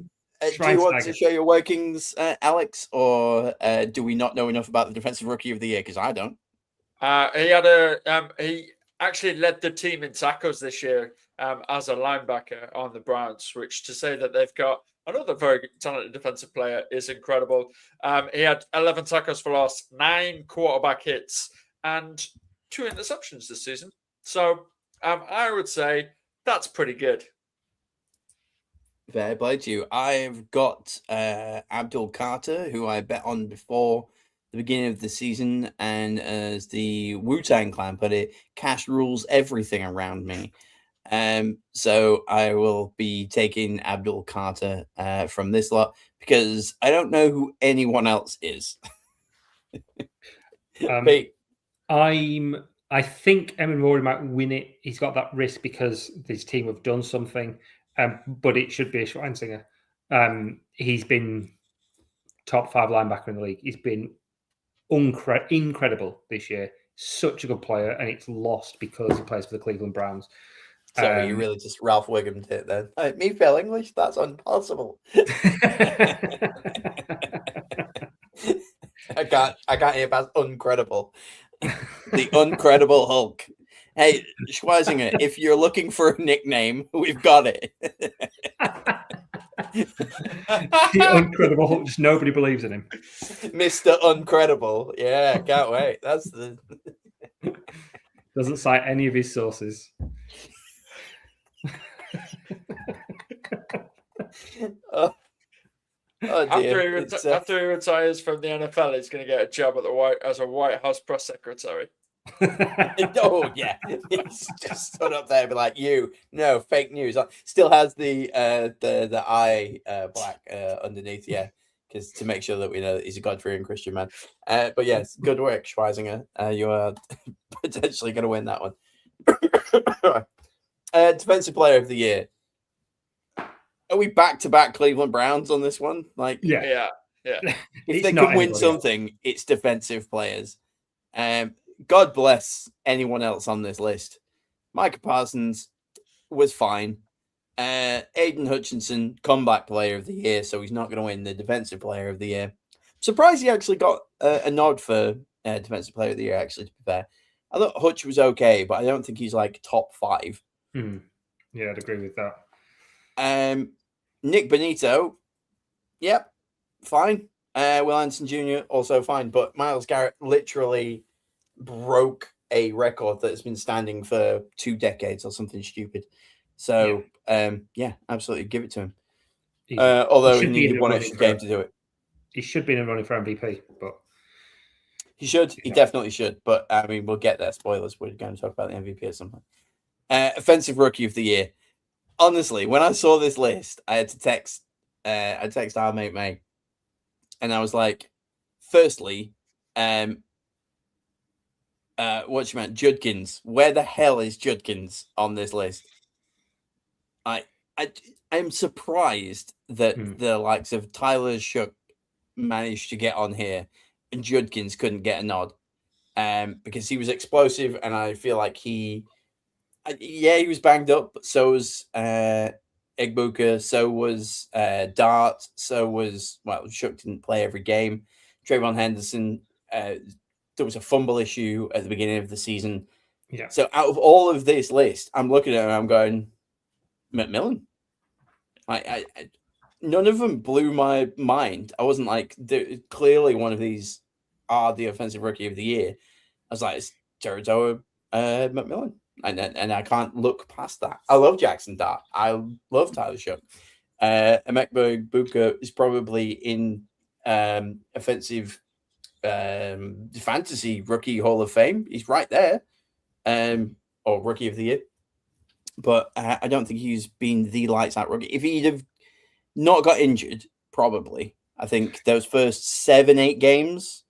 you want to show your workings, Alex, or do we not know enough about the Defensive Rookie of the Year? Because I don't. He actually led the team in tackles this year as a linebacker on the Browns, which, to say that they've got another very talented defensive player is incredible. He had 11 tackles for loss, 9 quarterback hits, and 2 interceptions this season. So I would say that's pretty good. Fair play to you. I've got Abdul Carter, who I bet on before the beginning of the season, and as the Wu-Tang Clan put it, cash rules everything around me. So I will be taking Abdul Carter from this lot because I don't know who anyone else is. I think Emin Rory might win it. He's got that risk because his team have done something, but it should be a Schweinsinger. He's been top 5 linebacker in the league. He's been incredible this year. such a good player, and it's lost because he plays for the Cleveland Browns. So you really just Ralph Wiggum'd it then. Me fail English? That's impossible. I can't hear past uncredible. The uncredible Hulk. Hey, Schweisinger, if you're looking for a nickname, we've got it. The Uncredible Hulk, just nobody believes in him. Mr. Uncredible. Yeah, can't wait. That's the Doesn't cite any of his sources. oh dear. After he retires from the NFL, he's going to get a job at as a White House press secretary. Oh yeah, he's just stood up there and be like, no fake news. Still has the eye black underneath, yeah, because to make sure that we know that he's a God-fearing Christian man. But yes, good work, Schweisinger. You are potentially going to win that one. Defensive Player of the Year. Are we back-to-back Cleveland Browns on this one? Like, Yeah. If they could win something, it's defensive players. God bless anyone else on this list. Micah Parsons was fine. Aiden Hutchinson, comeback player of the year, so he's not going to win the defensive player of the year. Surprised he actually got a nod for defensive player of the year, actually, to be fair. I thought Hutch was okay, but I don't think he's like top 5. Yeah, I'd agree with that. Nick Benito, yep, fine. Will Anderson Jr., also fine. But Myles Garrett literally broke a record that has been standing for 2 decades or something stupid. So, yeah, absolutely give it to him. Although he needed one extra game to do it. He should be in a running for MVP, but he should. He definitely should. But I mean, we'll get there. Spoilers. We're going to talk about the MVP at some point. Offensive Rookie of the Year. Honestly, when I saw this list, I had to text. I text our mate May, and I was like, firstly, what you meant, Judkins. Where the hell is Judkins on this list? I'm surprised that the likes of Tyler Shook managed to get on here and Judkins couldn't get a nod. Because he was explosive, and I feel like he was banged up, but so was Egbuka, so was Dart, so was Shook didn't play every game. Trayvon Henderson, there was a fumble issue at the beginning of the season. Yeah. So out of all of this list, I'm looking at it and I'm going, McMillan. I none of them blew my mind. I wasn't like, clearly one of these are the offensive rookie of the year. I was like, it's Territoa McMillan. And I can't look past that. I love Jackson Dart. I love Tyler Shook. Emeka Buka is probably in offensive fantasy rookie Hall of Fame. He's right there. Or rookie of the year. But I don't think he's been the lights out rookie. If he'd have not got injured, probably. I think those first 7-8 games,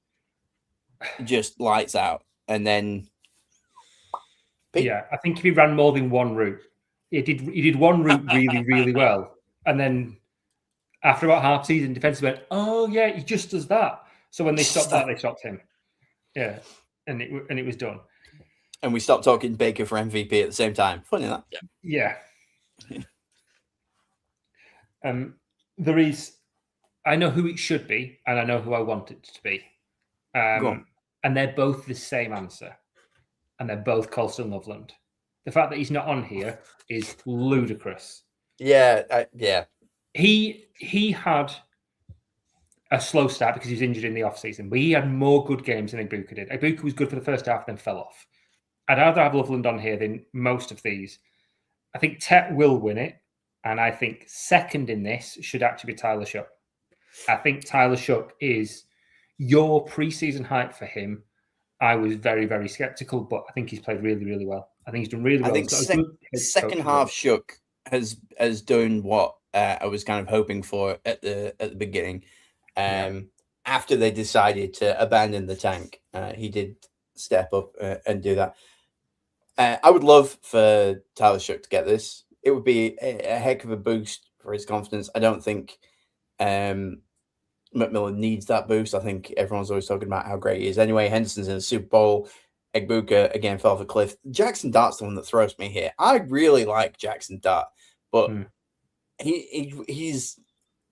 just lights out. And then... Yeah, I think if he ran more than one route, he did one route really, really well. And then after about half season, defense went, oh, yeah, he just does that. So when they stopped that, they stopped him. Yeah, and it was done. And we stopped talking Baker for MVP at the same time. Funny that. Yeah. I know who it should be, and I know who I want it to be. And they're both the same answer. And they're both Colston Loveland. The fact that he's not on here is ludicrous. Yeah. He had a slow start because he was injured in the offseason, but he had more good games than Egbuka did. Egbuka was good for the first half, then fell off. I'd rather have Loveland on here than most of these. I think Tet will win it, and I think second in this should actually be Tyler Shook. I think Tyler Shook is your preseason hype for him. I was very, very skeptical, but I think he's played really, really well. I think he's done really well. I think second half Shook has done what I was kind of hoping for at the beginning. After they decided to abandon the tank, he did step up and do that. I would love for Tyler Shook to get this. It would be a heck of a boost for his confidence. I don't think McMillan needs that boost. I think everyone's always talking about how great he is. Anyway, Henderson's in the Super Bowl. Egbuka again fell off a cliff. Jackson Dart's the one that throws me here. I really like Jackson Dart, but he's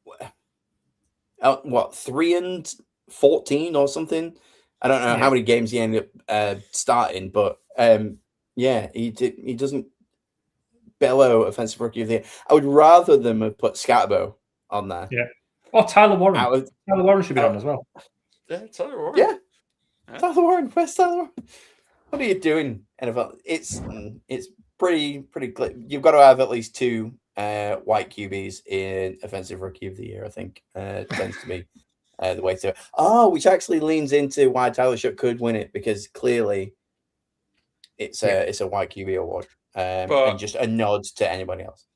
what 3-14 or something. I don't know how many games he ended up starting, but he doesn't bellow offensive rookie of the year. I would rather them have put Scatterbo on there. Yeah. Or Tyler Warren. Tyler Warren should be on as well. Yeah, Tyler Warren. Yeah. Tyler Warren. Where's Tyler Warren? What are you doing, NFL? It's pretty clear. You've got to have at least 2 white QBs in offensive rookie of the year. I think tends to be the way to it. Oh, which actually leans into why Tyler Shough could win it, because clearly it's a white QB award, and just a nod to anybody else.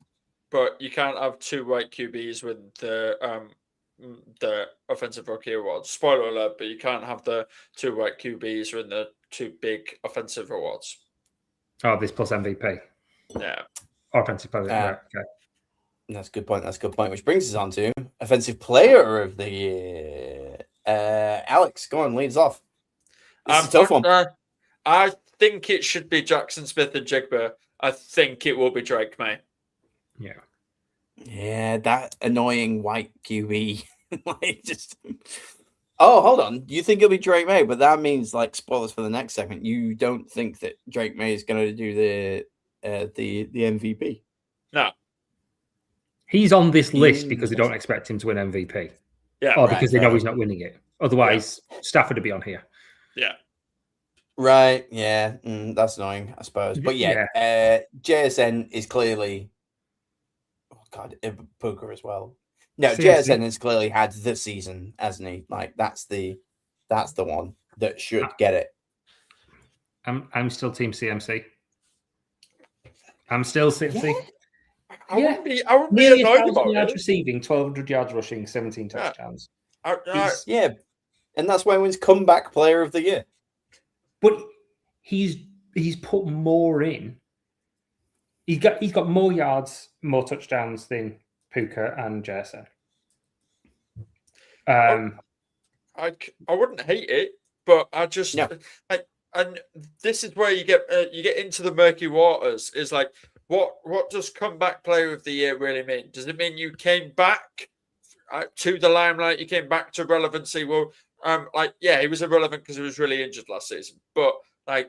But you can't have 2 white QBs with the offensive rookie awards. Spoiler alert, but you can't have the 2 white QBs with the 2 big offensive awards. Oh, this plus MVP. Yeah. Offensive player. Right, okay. That's a good point. Which brings us on to offensive player of the year. Alex, go on, lead us off. This is a tough one. I think it should be Jackson Smith and Jigba. I think it will be Drake May. Yeah. Yeah, that annoying white QB. Oh, hold on. You think it'll be Drake May, but that means, like, spoilers for the next segment. You don't think that Drake May is going to do the MVP? No. He's on this list because they don't expect him to win MVP. Yeah. Or because they know he's not winning it. Otherwise, Stafford would be on here. Yeah. Right. Yeah. That's annoying, I suppose. But JSN is clearly. Oh God, Puka as well. No, JSN has clearly had the season, hasn't he? Like that's the one that should get it. I'm still Team CMC. I'm still CMC. Yeah. I wouldn't be annoyed about yards it. Receiving, 1,200 yards rushing, 17 touchdowns. And that's why he wins comeback player of the year. But he's put more in. He's got more yards, more touchdowns than Puka and JSN. I wouldn't hate it, but I just and this is where you get into the murky waters. Is like what does comeback player of the year really mean? Does it mean you came back to the limelight? You came back to relevancy? Well, he was irrelevant because he was really injured last season. But I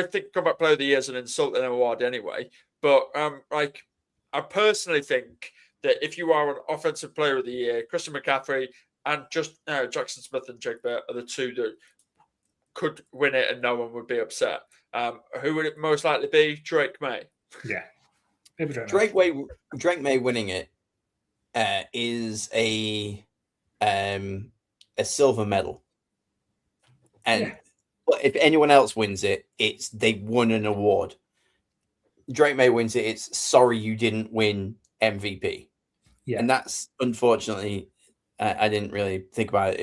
think comeback player of the year is an insulting award anyway. But I personally think that if you are an offensive player of the year, Christian McCaffrey and just Jackson Smith and Jigba are the 2 that could win it and no one would be upset. Who would it most likely be? Drake May. Yeah. Maybe Drake May winning it is a silver medal. And if anyone else wins it, they won an award. Drake May wins it, it's sorry you didn't win MVP. Yeah. And that's unfortunately, I didn't really think about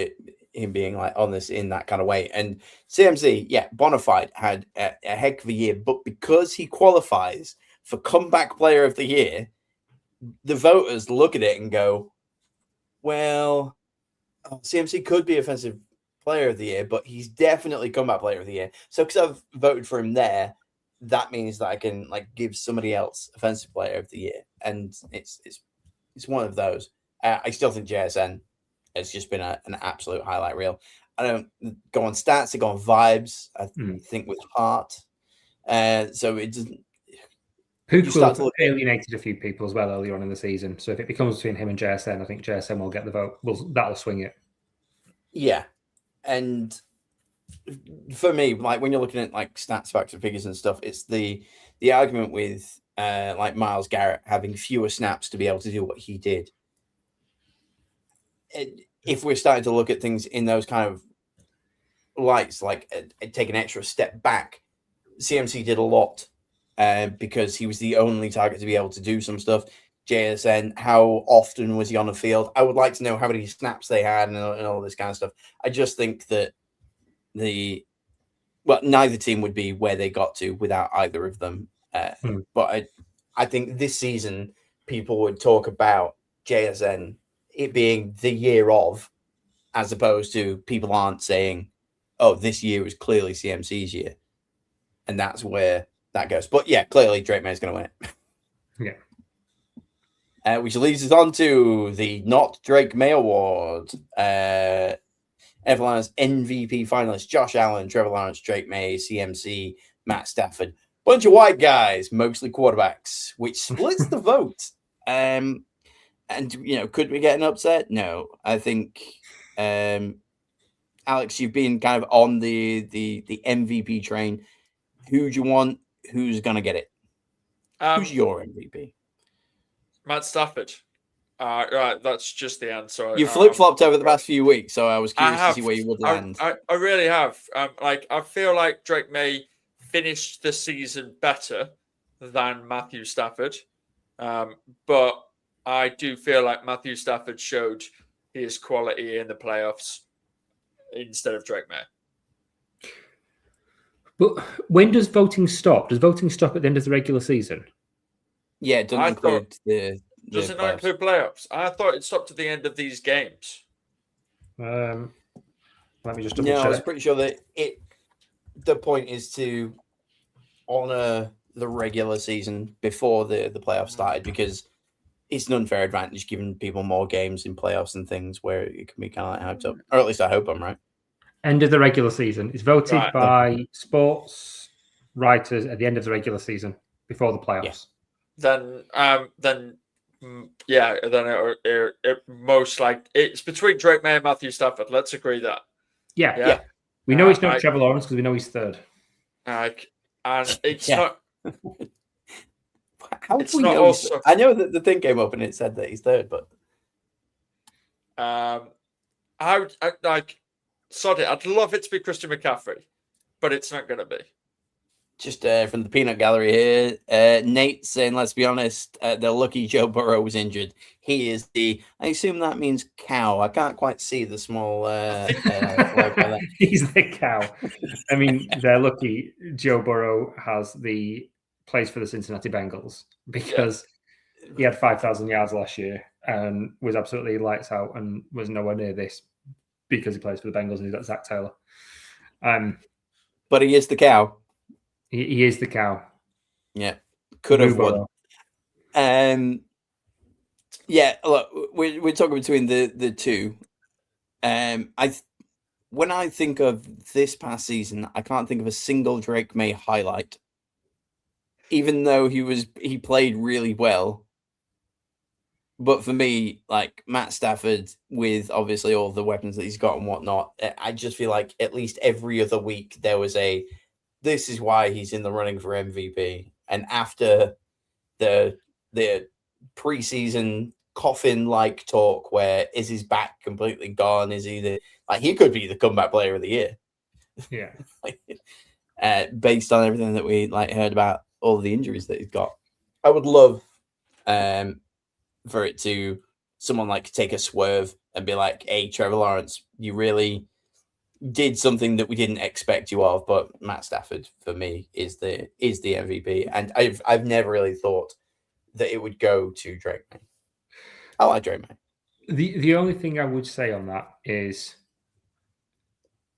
him being like on this in that kind of way. And CMC, Bonafide had a heck of a year, but because he qualifies for comeback player of the year, the voters look at it and go, well, CMC could be offensive player of the year, but he's definitely comeback player of the year. So because I've voted for him there, that means that I can give somebody else offensive player of the year. And it's one of those. I still think JSN has just been an absolute highlight reel. I don't go on stats, I go on vibes. I think with heart. So it doesn't. Puka alienated a few people as well earlier on in the season. So if it becomes between him and JSN, I think JSN will get the vote. That'll swing it. Yeah. And for me, when you're looking at stats, facts, and figures and stuff, it's the argument with Myles Garrett having fewer snaps to be able to do what he did. If we're starting to look at things in those kind of lights, take an extra step back, CMC did a lot because he was the only target to be able to do some stuff. JSN, how often was he on the field? I would like to know how many snaps they had and all this kind of stuff. I just think that neither team would be where they got to without either of them. But I think this season people would talk about JSN it being the year of, as opposed to people aren't saying oh, this year was clearly CMC's year. And that's where that goes. But yeah, clearly Drake May is going to win it. Yeah. Which leads us on to the Not Drake May Award. NFL Lions MVP finalists Josh Allen, Trevor Lawrence, Drake May, CMC, Matt Stafford. Bunch of white guys, mostly quarterbacks, which splits the vote. And, could we get an upset? No. I think, Alex, you've been kind of on the MVP train. Who do you want? Who's going to get it? Who's your MVP? Matt Stafford. Right, that's just the answer. You flip-flopped over the past few weeks, so I was curious to see where you would land. I really have. I feel like Drake May finished the season better than Matthew Stafford, but I do feel like Matthew Stafford showed his quality in the playoffs instead of Drake May. But when does voting stop? Does voting stop at the end of the regular season? Yeah, it doesn't include the does it not include playoffs? I thought it stopped at the end of these games. Let me just double check. I was pretty sure that the point is to honor the regular season before the playoffs started, because it's an unfair advantage giving people more games in playoffs and things where it can be kind of like hyped up. Or at least I hope I'm right. End of the regular season. It's voted by sports writers at the end of the regular season before the playoffs. Yeah. Then it most like it's between Drake May and Matthew Stafford. Let's agree that. Yeah. We know he's not Trevor Lawrence because we know he's third. And it's not. How do we know? Also, I know that the thing came up and it said that he's third, but sorry, I'd love it to be Christian McCaffrey, but it's not going to be. Just from the peanut gallery here, Nate saying, let's be honest, they're lucky Joe Burrow was injured. He is I assume that means cow. I can't quite see the small He's the cow. I mean, they're lucky Joe Burrow plays for the Cincinnati Bengals, because he had 5,000 yards last year and was absolutely lights out and was nowhere near this because he plays for the Bengals and he's got Zach Taylor. But he is the cow. He is the cow. Yeah. Could have won. Look, we're talking between the two. When I think of this past season, I can't think of a single Drake May highlight. Even though he played really well. But for me, like Matt Stafford, with obviously all the weapons that he's got and whatnot, I just feel like at least every other week there was this is why he's in the running for MVP. And after the preseason coffin-like talk where is his back completely gone? Is he he could be the comeback player of the year. Yeah. Based on everything that we heard about all the injuries that he's got. I would love for it to someone take a swerve and be like, hey, Trevor Lawrence, you really did something that we didn't expect you of. But Matt Stafford for me is the MVP, and I've never really thought that it would go to Drake May. I like Drake May. The only thing I would say on that is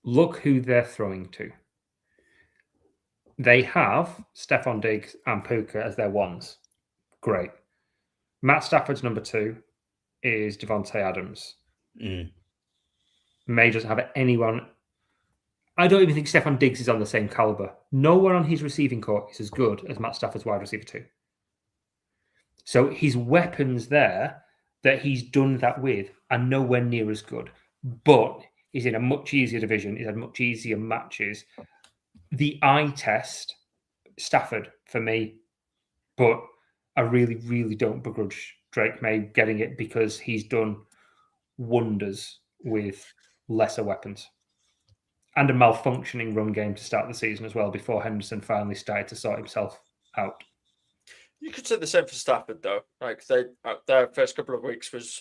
look who they're throwing to. They have Stephon Diggs and Puka as their ones. Great. Matt Stafford's number 2 is Devontae Adams. May doesn't have anyone. I don't even think Stephon Diggs is on the same caliber. No one on his receiving corps is as good as Matt Stafford's wide receiver 2. So his weapons there that he's done that with are nowhere near as good. But he's in a much easier division. He's had much easier matches. The eye test, Stafford for me, but I really, really don't begrudge Drake May getting it because he's done wonders with lesser weapons and a malfunctioning run game to start the season as well before Henderson finally started to sort himself out. You could say the same for Stafford, though. Their first couple of weeks was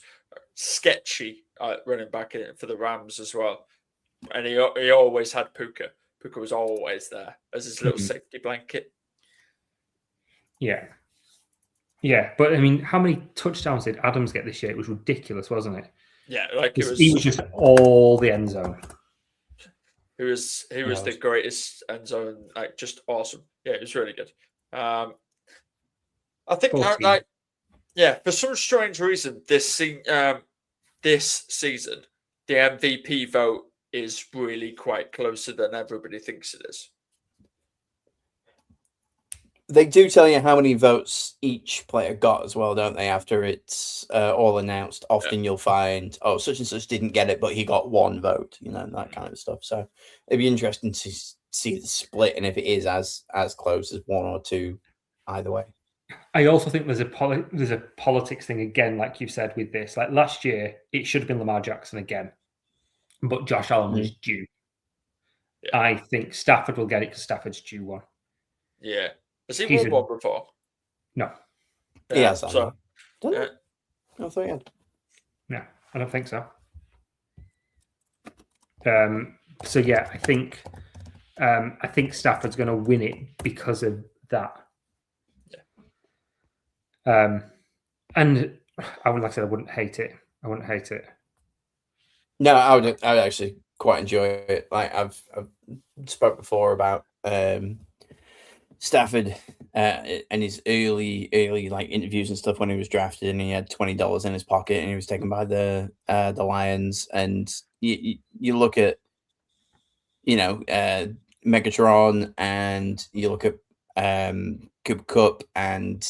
sketchy running back for the Rams as well. And he always had Puka. Puka was always there as his little safety blanket. Yeah. Yeah, but I mean, how many touchdowns did Adams get this year? It was ridiculous, wasn't it? Yeah, he was just all the end zone. He was the greatest end zone, like just awesome. Yeah, it was really good. I think 14. for some strange reason, this season, the MVP vote is really quite closer than everybody thinks it is. They do tell you how many votes each player got as well, don't they? After it's all announced, often you'll find, oh, such and such didn't get it, but he got 1 vote, that kind of stuff. So it'd be interesting to see the split and if it is as close as 1 or 2 either way. I also think there's a politics thing again, like you said with this. Like last year, it should have been Lamar Jackson again, but Josh Allen was due. Yeah. I think Stafford will get it because Stafford's due one. Yeah. Has he won one before? No. Yeah, he has. So, I thought he had. No, I don't think so. So yeah, I think Stafford's going to win it because of that. Yeah. And I would I wouldn't hate it. I wouldn't hate it. No, I would actually quite enjoy it. Like I've spoke before about Stafford and his early like interviews and stuff when he was drafted, and he had $20 in his pocket, and he was taken by the Lions. And you look at Megatron, and you look at Cooper Kupp and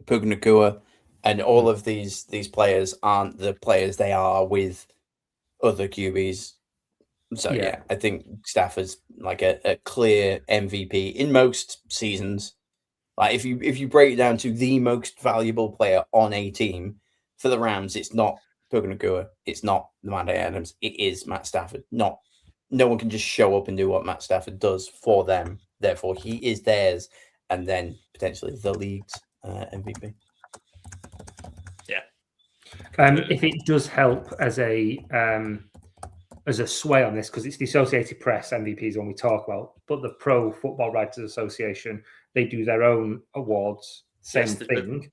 Puka Nacua, and all of these players aren't the players they are with other QBs. So yeah, I think Stafford's like a clear MVP in most seasons. Like if you break it down to the most valuable player on a team for the Rams, it's not Puka Nacua, it's not Davante Adams, it is Matt Stafford. No one can just show up and do what Matt Stafford does for them. Therefore, he is theirs, and then potentially the league's MVP. Yeah. If it does help as a sway on this, because it's the Associated Press MVP is one we talk about, but the Pro Football Writers Association, they do their own awards, same thing,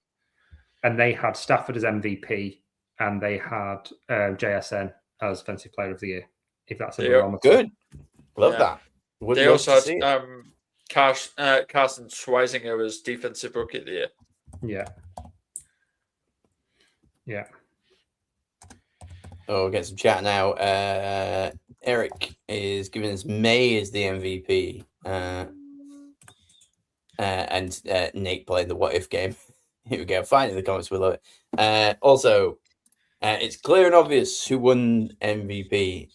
and they had Stafford as MVP, and they had JSN as Defensive Player of the Year. If that's a barometer. Good, love that. They also had Carson Schweizinger as Defensive Rookie of the Year. Yeah. Oh, we'll get some chat now. Eric is giving us May as the MVP. And Nate playing the what if game. Here we go. Find in the comments below it. Also, it's clear and obvious who won MVP.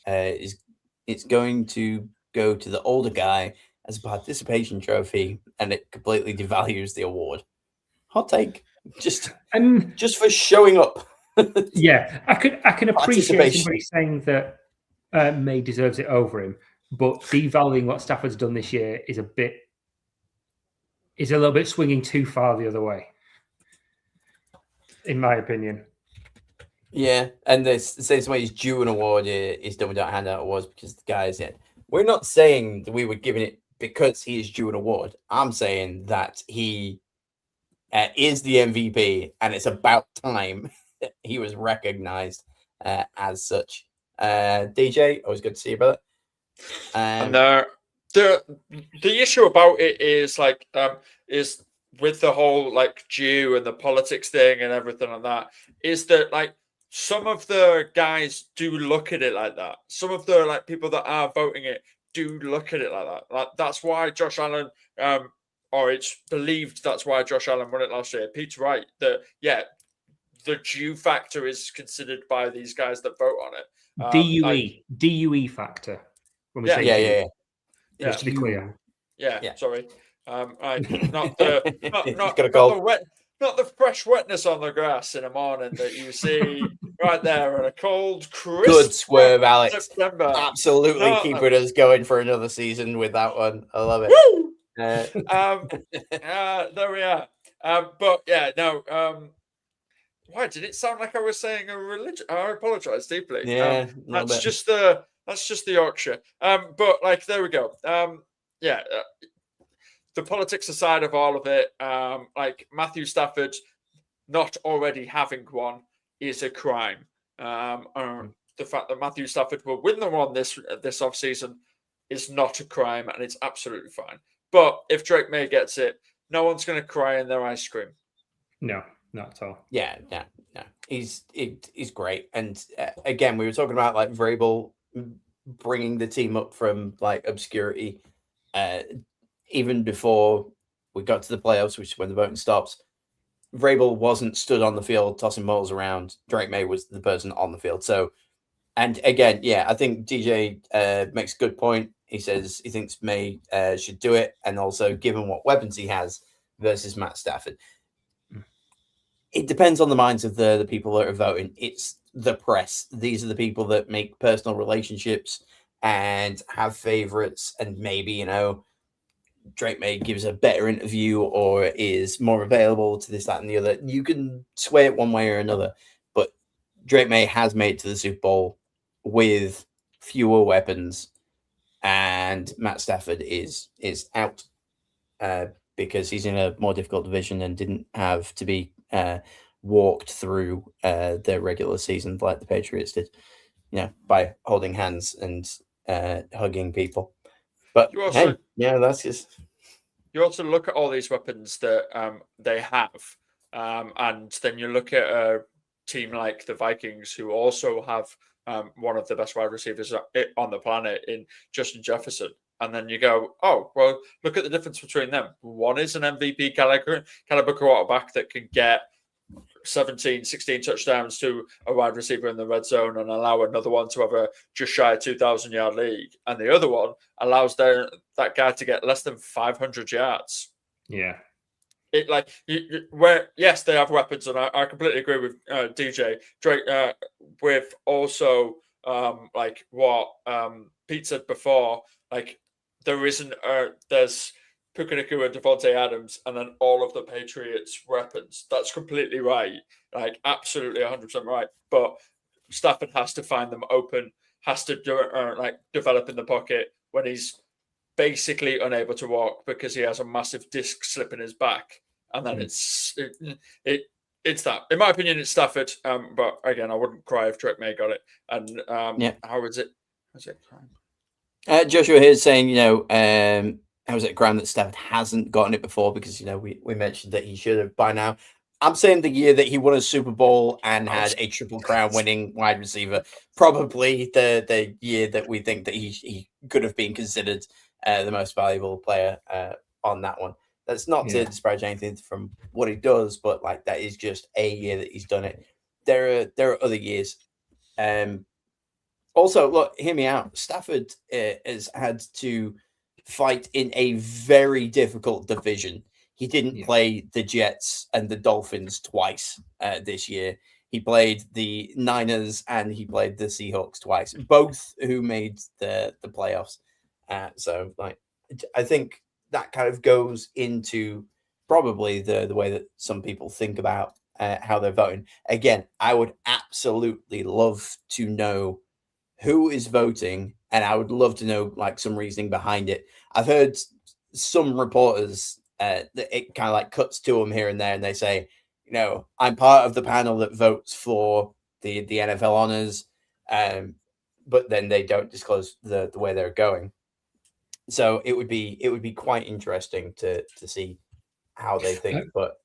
It's going to go to the older guy as a participation trophy, and it completely devalues the award. Hot take. Just for showing up. Yeah, I can appreciate somebody saying that May deserves it over him, but devaluing what Stafford's done this year is a little bit swinging too far the other way, in my opinion. Yeah, and the same way he's due an award is done without handout awards because the guys. We're not saying that we were giving it because he is due an award. I'm saying that he is the MVP, and it's about time he was recognized as such. DJ, always good to see you, brother. And the issue about it is is with the whole Jew and the politics thing and everything like that, is that some of the guys do look at it like that. Some of the people that are voting it do look at it like that. That's why Josh Allen, or it's believed that's why Josh Allen won it last year. Pete's right that the Jew factor is considered by these guys that vote on it. DUE factor. When we say yeah. Just to be clear. Yeah. Sorry. Not the fresh wetness on the grass in the morning that you see right there on a cold, crisp. Good swerve, Alex. September. Absolutely keeping us going for another season with that one. I love it. Woo! There we are. Why did it sound like I was saying a religion? I apologize deeply. Yeah, that's just the Yorkshire. But there we go. The politics aside of all of it, Matthew Stafford not already having one is a crime. the fact that Matthew Stafford will win the one this offseason is not a crime, and it's absolutely fine. But if Drake May gets it, no one's going to cry in their ice cream. No, not at all. Yeah, no. He's great. And again, we were talking about like Vrabel bringing the team up from like obscurity. Even before we got to the playoffs, which is when the voting stops, Vrabel wasn't stood on the field tossing balls around. Drake May was the person on the field. So, and again, yeah, I think DJ makes a good point. He says he thinks May should do it, and also given what weapons he has versus Matt Stafford. It depends on the minds of the people that are voting. It's the press. These are the people that make personal relationships and have favorites, and maybe, Drake May gives a better interview or is more available to this, that, and the other. You can sway it one way or another, but Drake May has made it to the Super Bowl with fewer weapons, and Matt Stafford is out because he's in a more difficult division and didn't have to be walked through the regular season like the Patriots did, by holding hands and hugging people. But You also- that's just. You also look at all these weapons that they have, and then you look at a team like the Vikings, who also have one of the best wide receivers on the planet in Justin Jefferson. And then you go, oh, well, look at the difference between them. One is an MVP caliber quarterback that can get 17, 16 touchdowns to a wide receiver in the red zone and allow another one to have a just shy of 2,000-yard league. And the other one allows that guy to get less than 500 yards. Yeah. Yes, they have weapons, and I completely agree with DJ Drake. With also what Pete said before, there's Puka Nacua and Devontae Adams, and then all of the Patriots' weapons. That's completely right, absolutely 100% right. But Stafford has to find them open, has to develop in the pocket when he's basically unable to walk because he has a massive disc slip in his back, and then it's that. In my opinion, it's Stafford. But again, I wouldn't cry if Drake May got it. And how is it? How's it crying? Joshua here is saying, how's it grand that Stafford hasn't gotten it before? Because we mentioned that he should have by now. I'm saying the year that he won a Super Bowl and had a Triple Crown winning wide receiver, probably the year that we think that he could have been considered the most valuable player on that one. That's not to disparage anything from what he does, but that is just a year that he's done it. There are other years. Also, look, hear me out. Stafford has had to fight in a very difficult division. He didn't play the Jets and the Dolphins twice this year. He played the Niners and he played the Seahawks twice, both who made the playoffs. So I think that kind of goes into probably the way that some people think about how they're voting. Again, I would absolutely love to know who is voting, and I would love to know some reasoning behind it. I've heard some reporters that it kind of cuts to them here and there, and they say, I'm part of the panel that votes for the NFL honors, but then they don't disclose the way they're going. So it would be quite interesting to see how they think. But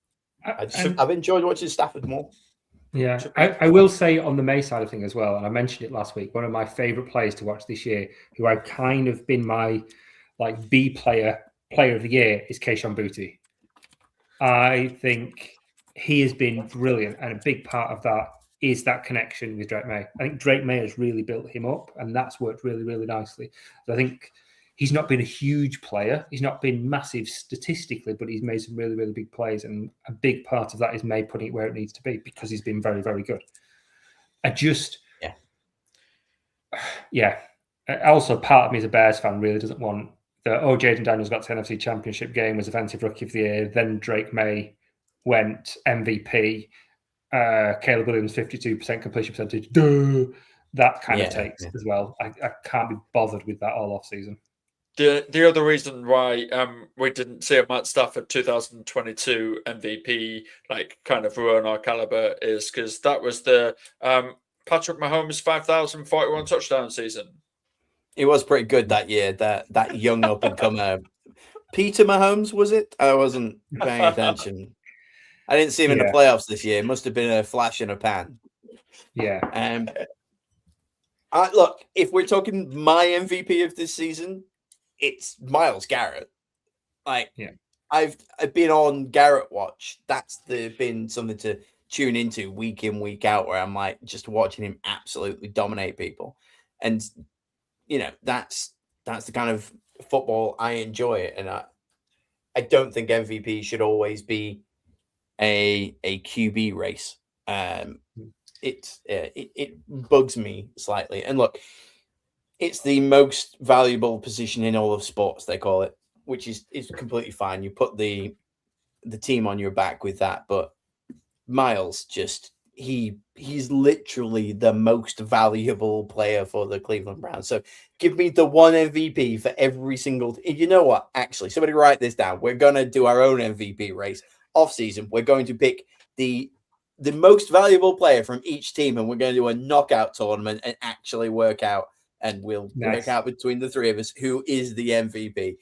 I've enjoyed watching Stafford more. Yeah, I will say on the May side of thing as well, and I mentioned it last week, one of my favorite players to watch this year, who I've kind of been my B player of the year, is Kayshon Boutte. I think he has been brilliant, and a big part of that is that connection with Drake May. I think Drake May has really built him up, and that's worked really, really nicely. So I think he's not been a huge player. He's not been massive statistically, but he's made some really, really big plays. And a big part of that is May putting it where it needs to be because he's been very, very good. Also, part of me as a Bears fan really doesn't want Jaden Daniels got to NFC Championship game, was Offensive Rookie of the Year. Then Drake May went MVP. Caleb Williams, 52% completion percentage. That kind of takes as well. I can't be bothered with that all off season. The other reason why we didn't see a Matt Stafford 2022 MVP kind of ruin our caliber is because that was the Patrick Mahomes' 5,041 touchdown season. It was pretty good that year. That young up and comer, Peter Mahomes, was it? I wasn't paying attention. I didn't see him in the playoffs this year. It must have been a flash in a pan. Yeah. Look, if we're talking my MVP of this season, it's Myles Garrett. I've been on Garrett Watch. That's been something to tune into week in, week out, where I'm like just watching him absolutely dominate people. And that's the kind of football I enjoy. And I don't think MVP should always be a QB race. It bugs me slightly. And look, it's the most valuable position in all of sports, they call it, which is completely fine. You put the team on your back with that, but Myles he's literally the most valuable player for the Cleveland Browns. So give me the one MVP for every single. You know what? Actually, somebody write this down. We're gonna do our own MVP race off season. We're going to pick the most valuable player from each team, and we're going to do a knockout tournament and actually work out. And we'll work out between the three of us who is the MVP.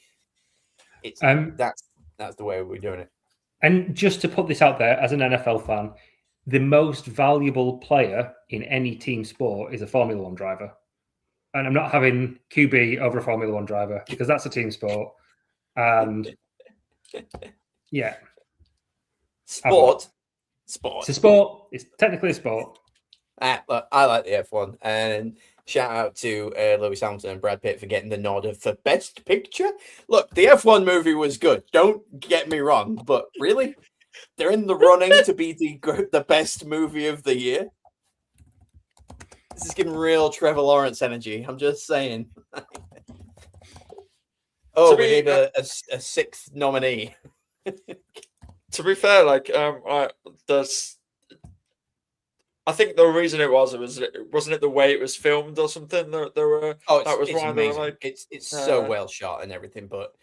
It's that's the way we're doing it. And just to put this out there, as an NFL fan, the most valuable player in any team sport is a Formula One driver. And I'm not having QB over a Formula One driver because that's a team sport. And yeah. Sport. It's a sport. It's technically a sport. Look, I like the F1. And shout out to Lewis Hamilton and Brad Pitt for getting the nod for Best Picture. Look, the F1 movie was good. Don't get me wrong. But really? They're in the running to be the best movie of the year. This is giving real Trevor Lawrence energy. I'm just saying. We need a sixth nominee. To be fair, I think the reason it wasn't it the way it was filmed or something. There were it's amazing. It's so well shot and everything, but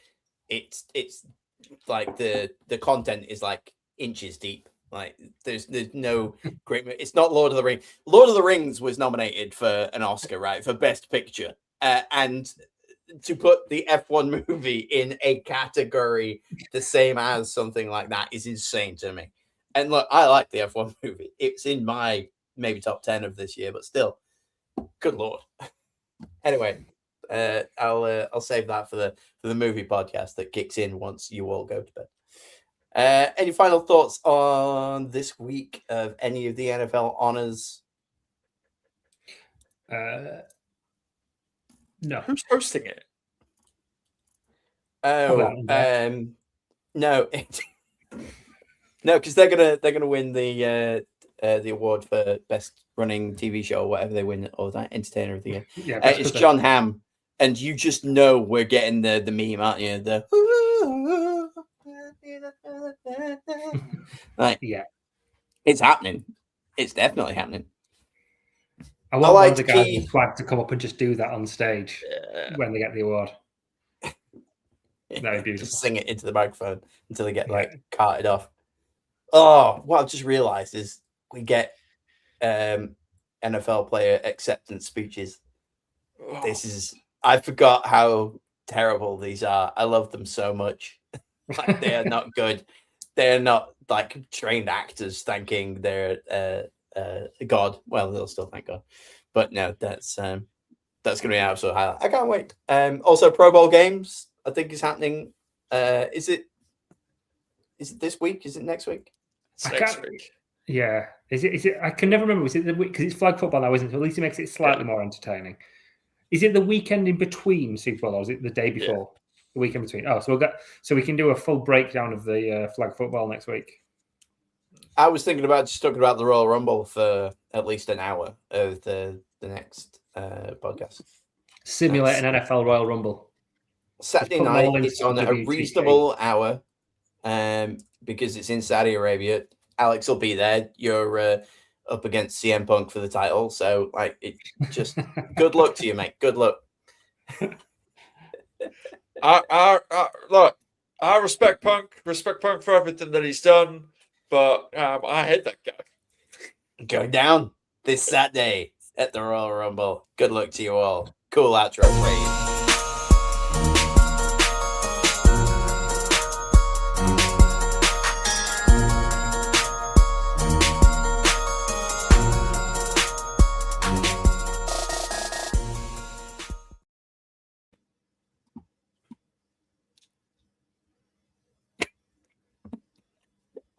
it's like the content is like inches deep. Like there's no great. It's not Lord of the Rings. Lord of the Rings was nominated for an Oscar, right, for Best Picture, and to put the F1 movie in a category the same as something like that is insane to me. And look, I like the F1 movie. It's in my maybe top 10 of this year, but still, good Lord. Anyway, I'll save that for the movie podcast that kicks in once you all go to bed. Any final thoughts on this week of any of the NFL honors? No. Who's hosting it? No, no, because they're gonna win the award for best running TV show or whatever they win, or that entertainer of the year. Yeah, it's John Hamm, and you just know we're getting the meme, aren't you? Yeah, it's happening. It's definitely happening. I want one of the guys with the flag to come up and just do that on stage when they get the award. That'd be beautiful. Just sing it into the microphone until they get carted off. Oh, what I've just realised is we get NFL player acceptance speeches. I forgot how terrible these are. I love them so much. They are not good. They're not like trained actors thanking their God. Well, they'll still thank God, but no, that's going to be an absolute highlight. I can't wait. Also, Pro Bowl games I think is happening. Is it this week? Is it next week? Next week. Yeah. Is it? I can never remember. Is it the week? Because it's flag football now, isn't it? At least it makes it slightly more entertaining. Is it the weekend in between Super Bowl, or is it the day before? Yeah. The weekend between. Oh, so we can do a full breakdown of the flag football next week. I was thinking about just talking about the Royal Rumble for at least an hour of the next podcast. Simulate an NFL Royal Rumble. Saturday night, it's on a reasonable hour because it's in Saudi Arabia. Alex will be there. You're up against CM Punk for the title. So, just good luck to you, mate. Good luck. Look, I respect Punk. Respect Punk for everything that he's done. But I hate that guy. Go down. this Saturday at the Royal Rumble. Good luck to you all. Cool outro, please.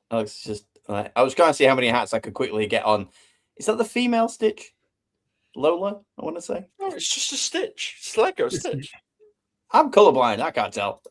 Alex, just I was trying to see how many hats I could quickly get on. Is that the female Stitch? Lola, I want to say. No, it's just a Stitch. It's Lego Stitch. I'm colorblind. I can't tell.